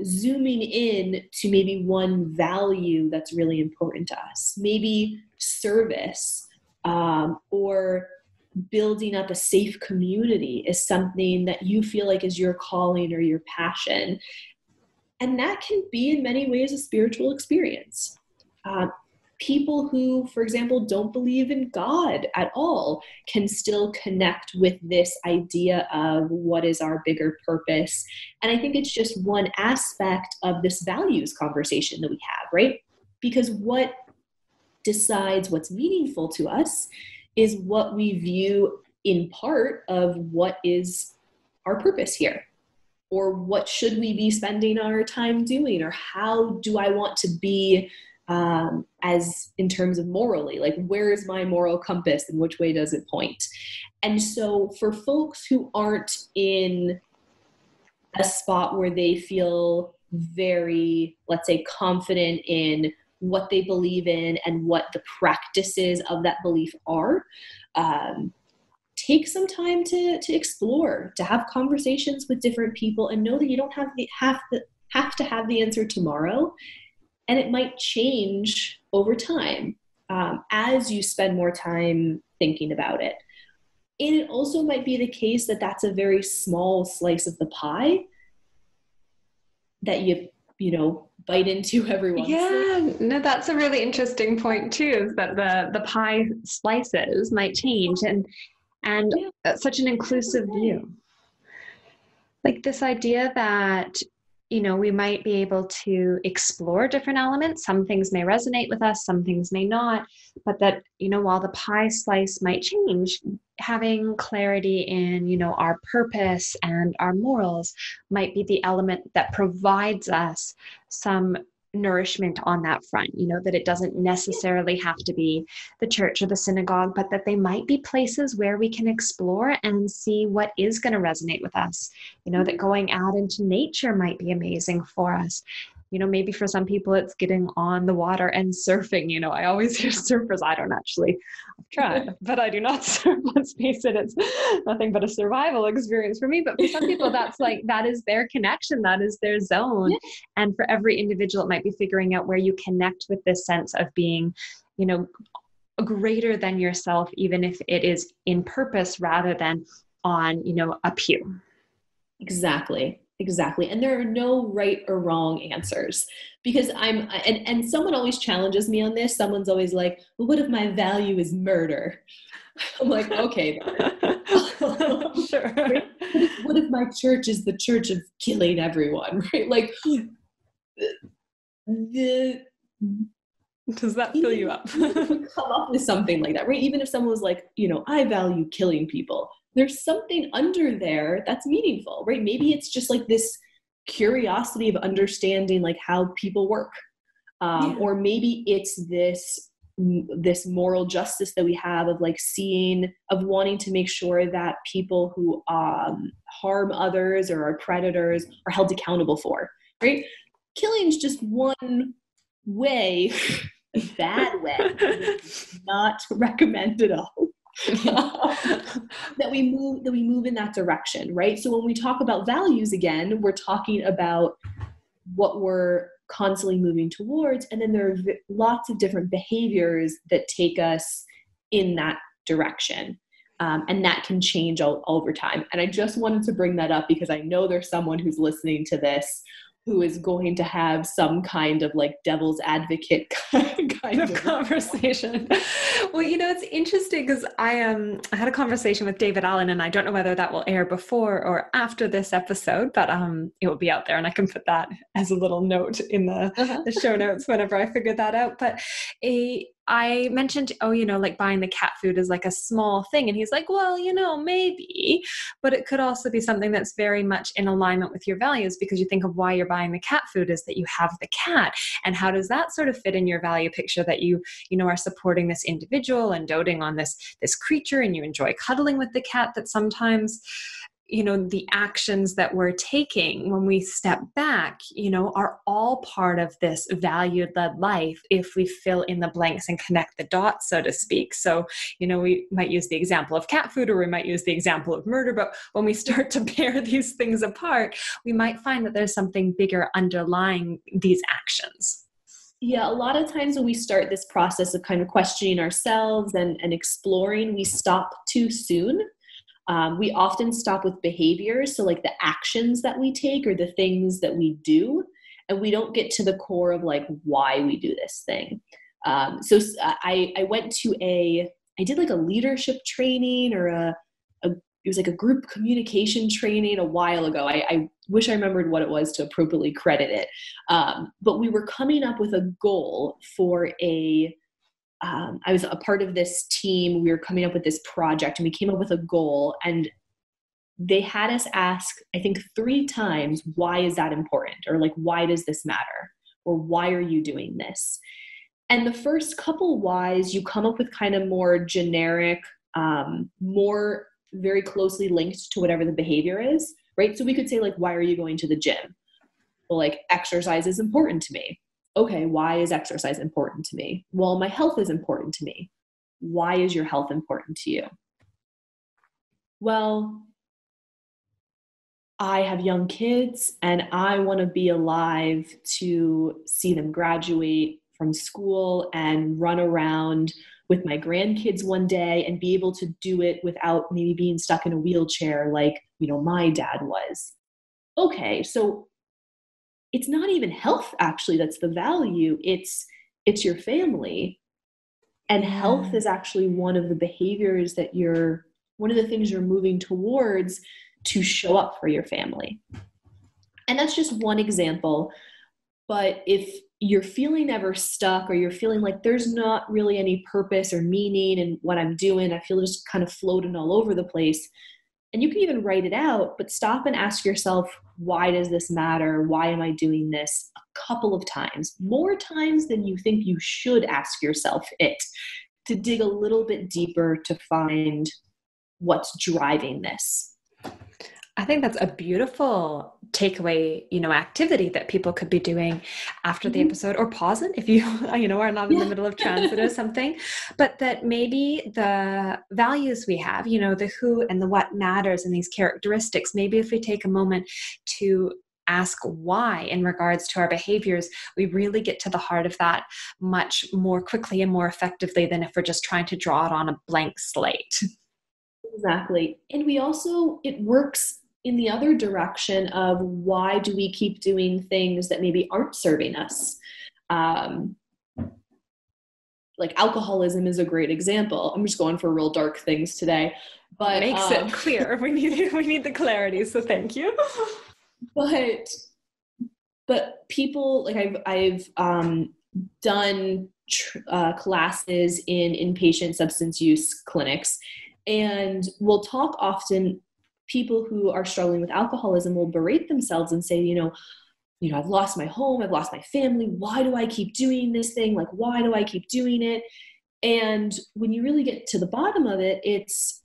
zooming in to maybe one value that's really important to us. Maybe service, or building up a safe community is something that you feel like is your calling or your passion. And that can be in many ways a spiritual experience. People who, for example, don't believe in God at all can still connect with this idea of what is our bigger purpose. And I think it's just one aspect of this values conversation that we have, right? Because what decides what's meaningful to us is what we view in part of what is our purpose here, or what should we be spending our time doing, or how do I want to be as in terms of morally, like where is my moral compass and which way does it point? And so for folks who aren't in a spot where they feel very, let's say, confident in what they believe in and what the practices of that belief are, take some time to explore, to have conversations with different people, and know that you don't have to have the answer tomorrow. And it might change over time as you spend more time thinking about it. And it also might be the case that that's a very small slice of the pie that you bite into every once. Yeah, no, that's a really interesting point too, is that the pie slices might change, and such an inclusive view. Like this idea that we might be able to explore different elements. Some things may resonate with us, some things may not, but that, while the pie slice might change, having clarity in, our purpose and our morals might be the element that provides us some nourishment on that front, that it doesn't necessarily have to be the church or the synagogue, but that they might be places where we can explore and see what is going to resonate with us. That going out into nature might be amazing for us. Maybe for some people it's getting on the water and surfing. I always hear surfers. I don't actually, I've tried, but I do not surf. Let's face it, it's nothing but a survival experience for me. But for some people, that is their connection. That is their zone. Yeah. And for every individual, it might be figuring out where you connect with this sense of being, greater than yourself, even if it is in purpose rather than on, a pew. Exactly. And there are no right or wrong answers, because and someone always challenges me on this. Someone's always like, well, what if my value is murder? I'm like, okay. Sure. What if my church is the church of killing everyone, right? Like, does that fill you up? Come up with something like that, right? Even if someone was like, I value killing people, there's something under there that's meaningful, right? Maybe it's just like this curiosity of understanding like how people work. Or maybe it's this moral justice that we have of like of wanting to make sure that people who harm others or are predators are held accountable for, right? Killing is just one way, a bad way, not recommended at all. that we move in that direction, right? So when we talk about values, again, we're talking about what we're constantly moving towards, and then there are lots of different behaviors that take us in that direction, and that can change all over time. And I just wanted to bring that up because I know there's someone who's listening to this who is going to have some kind of like devil's advocate kind of conversation. Well, it's interesting because I had a conversation with David Allen, and I don't know whether that will air before or after this episode, but it will be out there, and I can put that as a little note in the show notes whenever I figure that out. But I mentioned, like buying the cat food is like a small thing. And he's like, well, maybe, but it could also be something that's very much in alignment with your values, because you think of why you're buying the cat food is that you have the cat. And how does that sort of fit in your value picture that you are supporting this individual and doting on this creature, and you enjoy cuddling with the cat, that sometimes the actions that we're taking when we step back, are all part of this value-led life if we fill in the blanks and connect the dots, so to speak. So, we might use the example of cat food, or we might use the example of murder, but when we start to pair these things apart, we might find that there's something bigger underlying these actions. Yeah, a lot of times when we start this process of kind of questioning ourselves and exploring, we stop too soon. We often stop with behaviors, so like the actions that we take or the things that we do, and we don't get to the core of like why we do this thing. So I went to I did like a leadership training or it was like a group communication training a while ago. I wish I remembered what it was to appropriately credit it. But we were coming up with a goal for I was a part of this team. We were coming up with this project, and we came up with a goal, and they had us ask, I think 3 times, why is that important? Or like, why does this matter? Or why are you doing this? And the first couple whys, you come up with kind of more generic, more very closely linked to whatever the behavior is, right? So we could say like, why are you going to the gym? Well, like exercise is important to me. Okay, why is exercise important to me? Well, my health is important to me. Why is your health important to you? Well, I have young kids and I want to be alive to see them graduate from school and run around with my grandkids one day and be able to do it without maybe being stuck in a wheelchair like, my dad was. Okay, so it's not even health actually that's the value. It's your family. And health is actually one of the behaviors that one of the things you're moving towards to show up for your family. And that's just one example. But if you're feeling ever stuck, or you're feeling like there's not really any purpose or meaning in what I'm doing, I feel just kind of floating all over the place. And you can even write it out, but stop and ask yourself, why does this matter? Why am I doing this? A couple of times, more times than you think you should ask yourself it, to dig a little bit deeper to find what's driving this. I think that's a beautiful takeaway, activity that people could be doing after the episode, or pause it if you, are not in the middle of transit or something, but that maybe the values we have, the who and the what matters in these characteristics, maybe if we take a moment to ask why in regards to our behaviors, we really get to the heart of that much more quickly and more effectively than if we're just trying to draw it on a blank slate. Exactly. And it works in the other direction of, why do we keep doing things that maybe aren't serving us? Like alcoholism is a great example. I'm just going for real dark things today, but makes it clear. We need the clarity. So thank you. But people, like I've done classes in inpatient substance use clinics, and we'll talk often. People who are struggling with alcoholism will berate themselves and say, I've lost my home, I've lost my family. Why do I keep doing this thing? Like, why do I keep doing it? And when you really get to the bottom of it, it's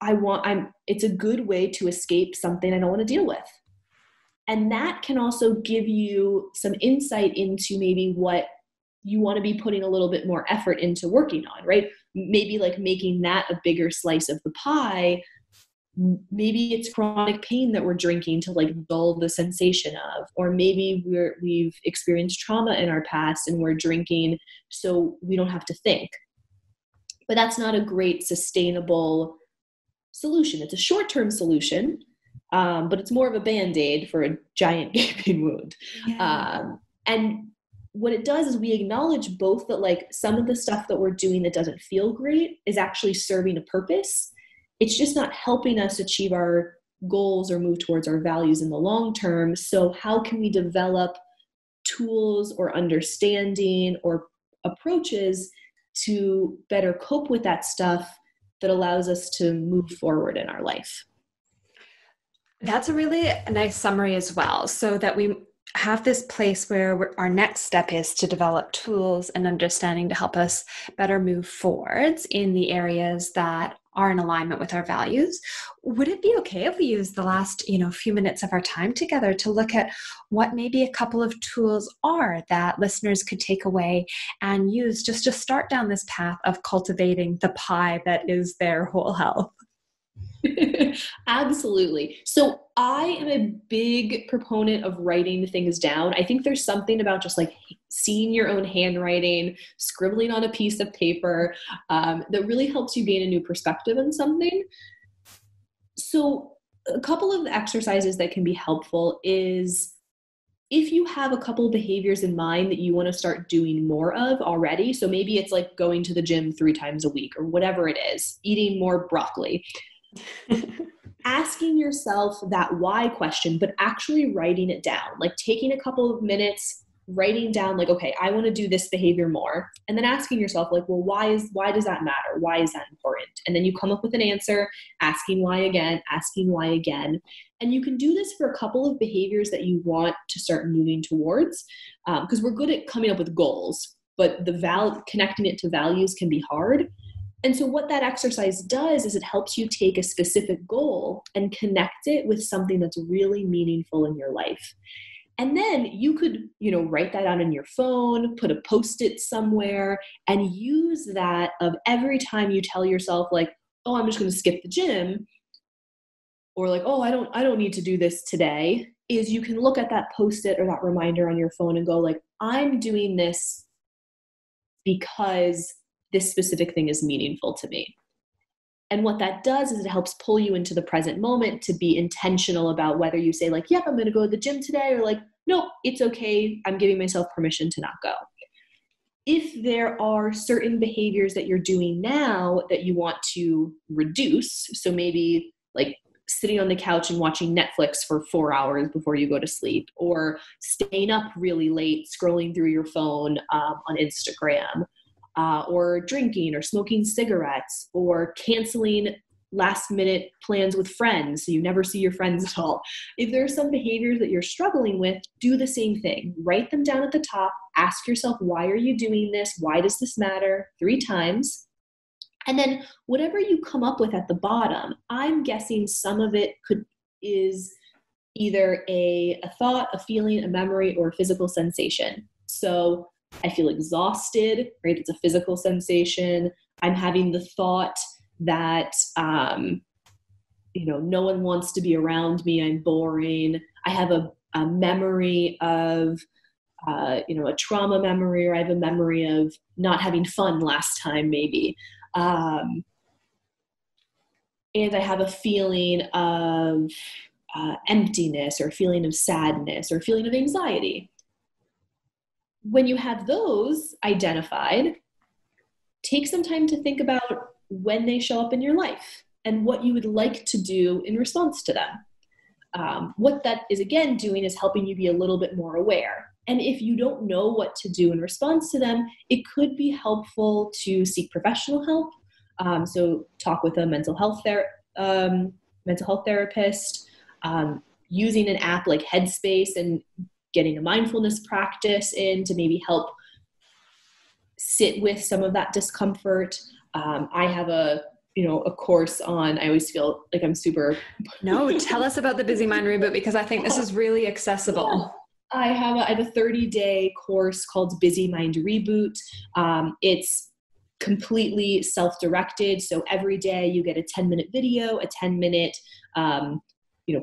a good way to escape something I don't want to deal with. And that can also give you some insight into maybe what you want to be putting a little bit more effort into working on, right? Maybe like making that a bigger slice of the pie. Maybe it's chronic pain that we're drinking to like dull the sensation of, or maybe we've experienced trauma in our past and we're drinking so we don't have to think. But that's not a great sustainable solution. It's a short-term solution, but it's more of a Band-Aid for a giant gaping wound. Yeah. And what it does is we acknowledge both that like some of the stuff that we're doing that doesn't feel great is actually serving a purpose. It's just not helping us achieve our goals or move towards our values in the long term. So how can we develop tools or understanding or approaches to better cope with that stuff that allows us to move forward in our life? That's a really nice summary as well, so that we have this place where our next step is to develop tools and understanding to help us better move forwards in the areas that are in alignment with our values. Would it be okay if we use the last, few minutes of our time together to look at what maybe a couple of tools are that listeners could take away and use just to start down this path of cultivating the pie that is their whole health? Absolutely. So I am a big proponent of writing things down. I think there's something about just like seeing your own handwriting, scribbling on a piece of paper, that really helps you gain a new perspective on something. So a couple of exercises that can be helpful is, if you have a couple of behaviors in mind that you want to start doing more of already, so maybe it's like going to the gym 3 times a week or whatever it is, eating more broccoli, asking yourself that why question, but actually writing it down, like taking a couple of minutes, writing down like, okay, I want to do this behavior more. And then asking yourself like, well, why does that matter? Why is that important? And then you come up with an answer, asking why again. And you can do this for a couple of behaviors that you want to start moving towards, because we're good at coming up with goals, but connecting it to values can be hard. And so what that exercise does is it helps you take a specific goal and connect it with something that's really meaningful in your life. And then you could, write that out on your phone, put a Post-it somewhere, and use that of every time you tell yourself like, oh, I'm just going to skip the gym, or like, oh, I don't need to do this today, is you can look at that Post-it or that reminder on your phone and go like, I'm doing this because this specific thing is meaningful to me. And what that does is it helps pull you into the present moment to be intentional about whether you say like, yep, I'm going to go to the gym today, or like, no, it's okay, I'm giving myself permission to not go. If there are certain behaviors that you're doing now that you want to reduce, so maybe like sitting on the couch and watching Netflix for 4 hours before you go to sleep, or staying up really late scrolling through your phone on Instagram, or drinking or smoking cigarettes, or canceling last minute plans with friends so you never see your friends at all. If there are some behaviors that you're struggling with, do the same thing. Write them down at the top. Ask yourself, why are you doing this? Why does this matter? 3 times. And then whatever you come up with at the bottom, I'm guessing some of it is either a thought, a feeling, a memory, or a physical sensation. So I feel exhausted, right? It's a physical sensation. I'm having the thought that, no one wants to be around me. I'm boring. I have a memory of, a trauma memory, or I have a memory of not having fun last time, maybe. And I have a feeling of emptiness, or a feeling of sadness, or a feeling of anxiety. When you have those identified, take some time to think about when they show up in your life and what you would like to do in response to them. What that is, again, doing is helping you be a little bit more aware. And if you don't know what to do in response to them, it could be helpful to seek professional help. So talk with a mental health therapist, using an app like Headspace and getting a mindfulness practice in to maybe help sit with some of that discomfort. I have a course on, I always feel like I'm super. No, tell us about the Busy Mind Reboot, because I think this is really accessible. I have a 30-day course called Busy Mind Reboot. It's completely self-directed. So every day you get a 10-minute video, a 10-minute,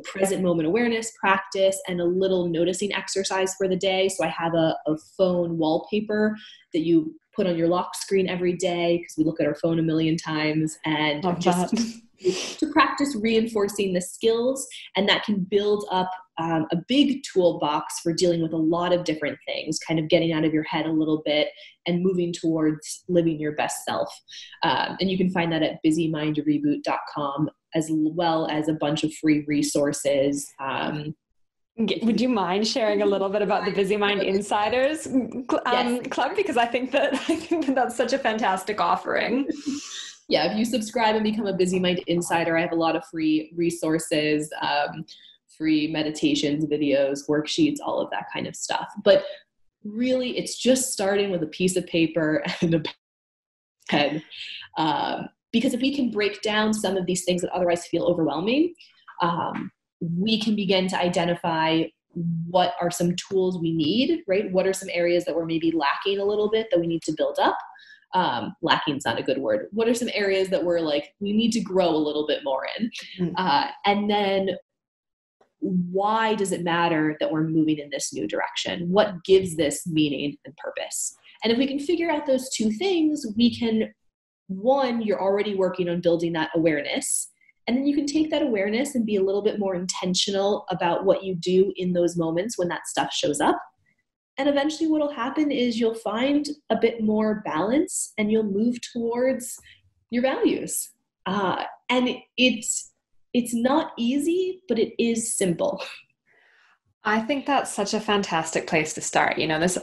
present moment awareness practice, and a little noticing exercise for the day. So I have a phone wallpaper that you put on your lock screen every day, because we look at our phone a million times, and just to practice reinforcing the skills. And that can build up a big toolbox for dealing with a lot of different things, kind of getting out of your head a little bit and moving towards living your best self. And you can find that at busymindreboot.com, as well as a bunch of free resources. Would you mind sharing a little bit about the Busy Mind Insiders Club? Because I think that that's such a fantastic offering. Yeah, if you subscribe and become a Busy Mind Insider, I have a lot of free resources, free meditations, videos, worksheets, all of that kind of stuff. But really, it's just starting with a piece of paper and a pen. Because if we can break down some of these things that otherwise feel overwhelming, we can begin to identify what are some tools we need, right? What are some areas that we're maybe lacking a little bit that we need to build up? Lacking is not a good word. What are some areas that we're like, we need to grow a little bit more in? And then why does it matter that we're moving in this new direction? What gives this meaning and purpose? And if we can figure out those two things, we can, one, you're already working on building that awareness. And then you can take that awareness and be a little bit more intentional about what you do in those moments when that stuff shows up. And eventually what will happen is you'll find a bit more balance and you'll move towards your values. And it's not easy, but it is simple. I think that's such a fantastic place to start. This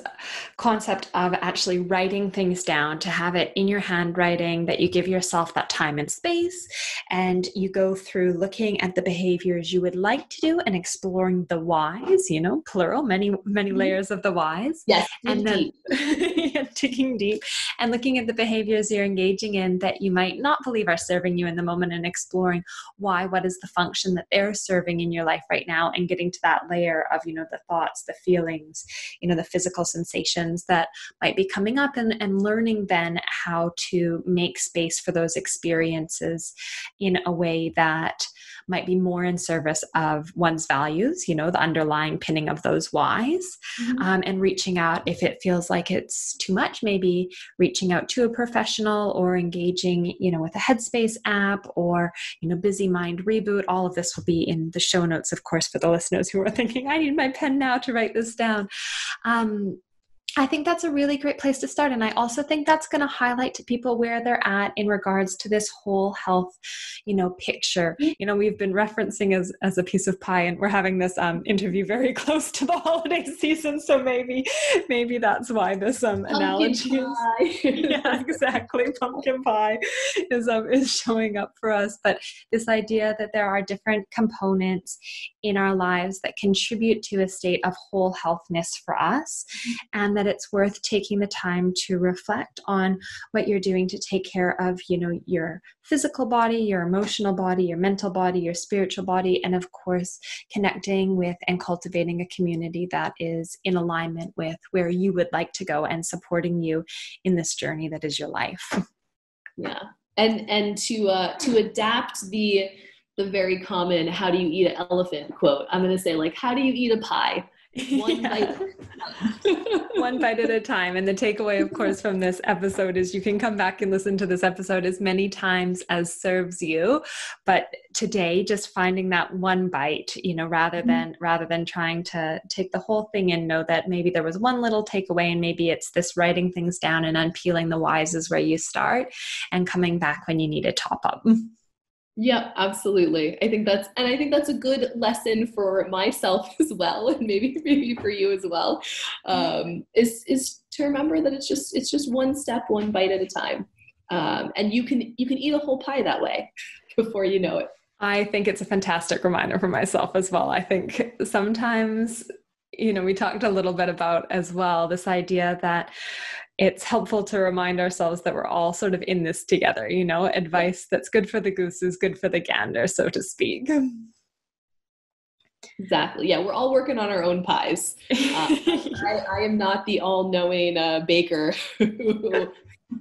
concept of actually writing things down, to have it in your handwriting, that you give yourself that time and space, and you go through looking at the behaviors you would like to do and exploring the whys, plural, many layers of the whys. Yes. And then digging deep and looking at the behaviors you're engaging in that you might not believe are serving you in the moment, and exploring why, what is the function that they're serving in your life right now, and getting to that layer of, the thoughts, the feelings, the physical sensations that might be coming up, and learning then how to make space for those experiences in a way that might be more in service of one's values, the underlying pinning of those whys, and reaching out if it feels like it's too much, maybe reaching out to a professional, or engaging, with a Headspace app, or, Busy Mind Reboot. All of this will be in the show notes, of course, for the listeners who are thinking, I need my pen now to write this down. I think that's a really great place to start. And I also think that's going to highlight to people where they're at in regards to this whole health, picture. We've been referencing as a piece of pie, and we're having this interview very close to the holiday season. So maybe that's why this analogy is, yeah, exactly. Pumpkin pie is showing up for us. But this idea that there are different components in our lives that contribute to a state of whole healthness for us, and that it's worth taking the time to reflect on what you're doing to take care of, your physical body, your emotional body, your mental body, your spiritual body, and of course, connecting with and cultivating a community that is in alignment with where you would like to go and supporting you in this journey that is your life. Yeah. And to adapt the very common "how do you eat an elephant" quote, I'm going to say, like, how do you eat a pie? One bite at a time. One bite at a time. And the takeaway, of course, from this episode is you can come back and listen to this episode as many times as serves you. But today, just finding that one bite, rather than trying to take the whole thing and know that maybe there was one little takeaway, and maybe it's this writing things down and unpeeling the whys is where you start, and coming back when you need a top up. Yeah, absolutely. I think that's a good lesson for myself as well, and maybe for you as well. Is to remember that it's just one step, one bite at a time, and you can eat a whole pie that way before you know it. I think it's a fantastic reminder for myself as well. I think sometimes, we talked a little bit about as well this idea that it's helpful to remind ourselves that we're all sort of in this together, advice that's good for the goose is good for the gander, so to speak. Exactly. Yeah, we're all working on our own pies. I am not the all-knowing baker who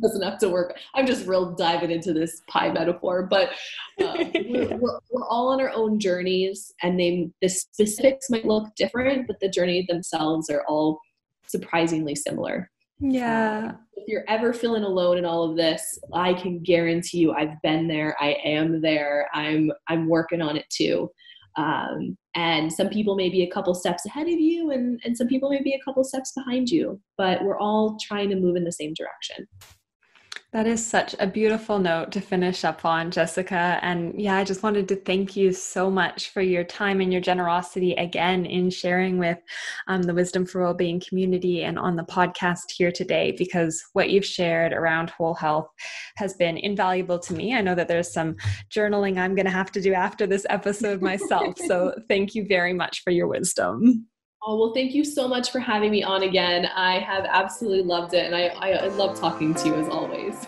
doesn't have to work. I'm just real diving into this pie metaphor, but we're all on our own journeys, and the specifics might look different, but the journey themselves are all surprisingly similar. Yeah. If you're ever feeling alone in all of this, I can guarantee you I've been there. I am there. I'm working on it too. And some people may be a couple steps ahead of you, and some people may be a couple steps behind you, but we're all trying to move in the same direction. That is such a beautiful note to finish up on, Jessica. And yeah, I just wanted to thank you so much for your time and your generosity again in sharing with the Wisdom for Wellbeing community and on the podcast here today, because what you've shared around whole health has been invaluable to me. I know that there's some journaling I'm going to have to do after this episode myself. So thank you very much for your wisdom. Oh, well, thank you so much for having me on again. I have absolutely loved it, and I love talking to you as always.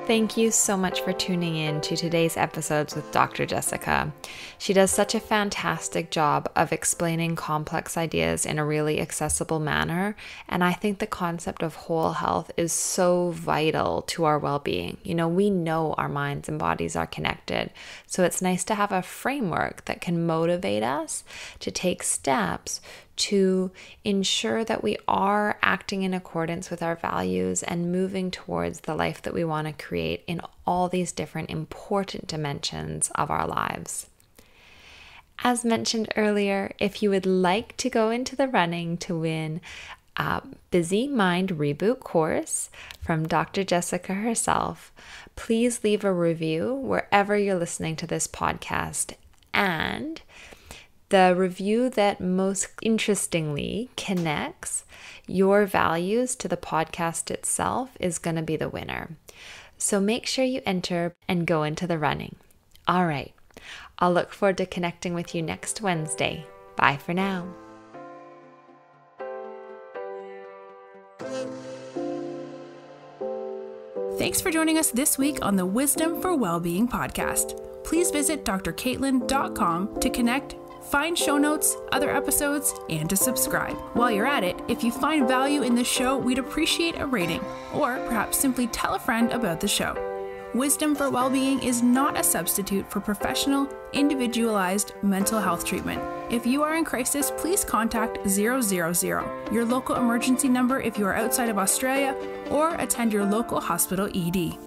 Thank you so much for tuning in to today's episodes with Dr. Jessica. She does such a fantastic job of explaining complex ideas in a really accessible manner, and I think the concept of whole health is so vital to our well-being. We know our minds and bodies are connected, so it's nice to have a framework that can motivate us to take steps to ensure that we are acting in accordance with our values and moving towards the life that we want to create in all these different important dimensions of our lives. As mentioned earlier, if you would like to go into the running to win a Busy Mind Reboot course from Dr. Jessica herself, please leave a review wherever you're listening to this podcast, and the review that most interestingly connects your values to the podcast itself is going to be the winner. So make sure you enter and go into the running. All right. I'll look forward to connecting with you next Wednesday. Bye for now. Thanks for joining us this week on the Wisdom for Wellbeing podcast. Please visit drcaitlin.com to connect, find show notes, other episodes, and to subscribe. While you're at it, if you find value in this show, we'd appreciate a rating, or perhaps simply tell a friend about the show. Wisdom for Wellbeing is not a substitute for professional, individualized mental health treatment. If you are in crisis, please contact 000, your local emergency number if you are outside of Australia, or attend your local hospital ED.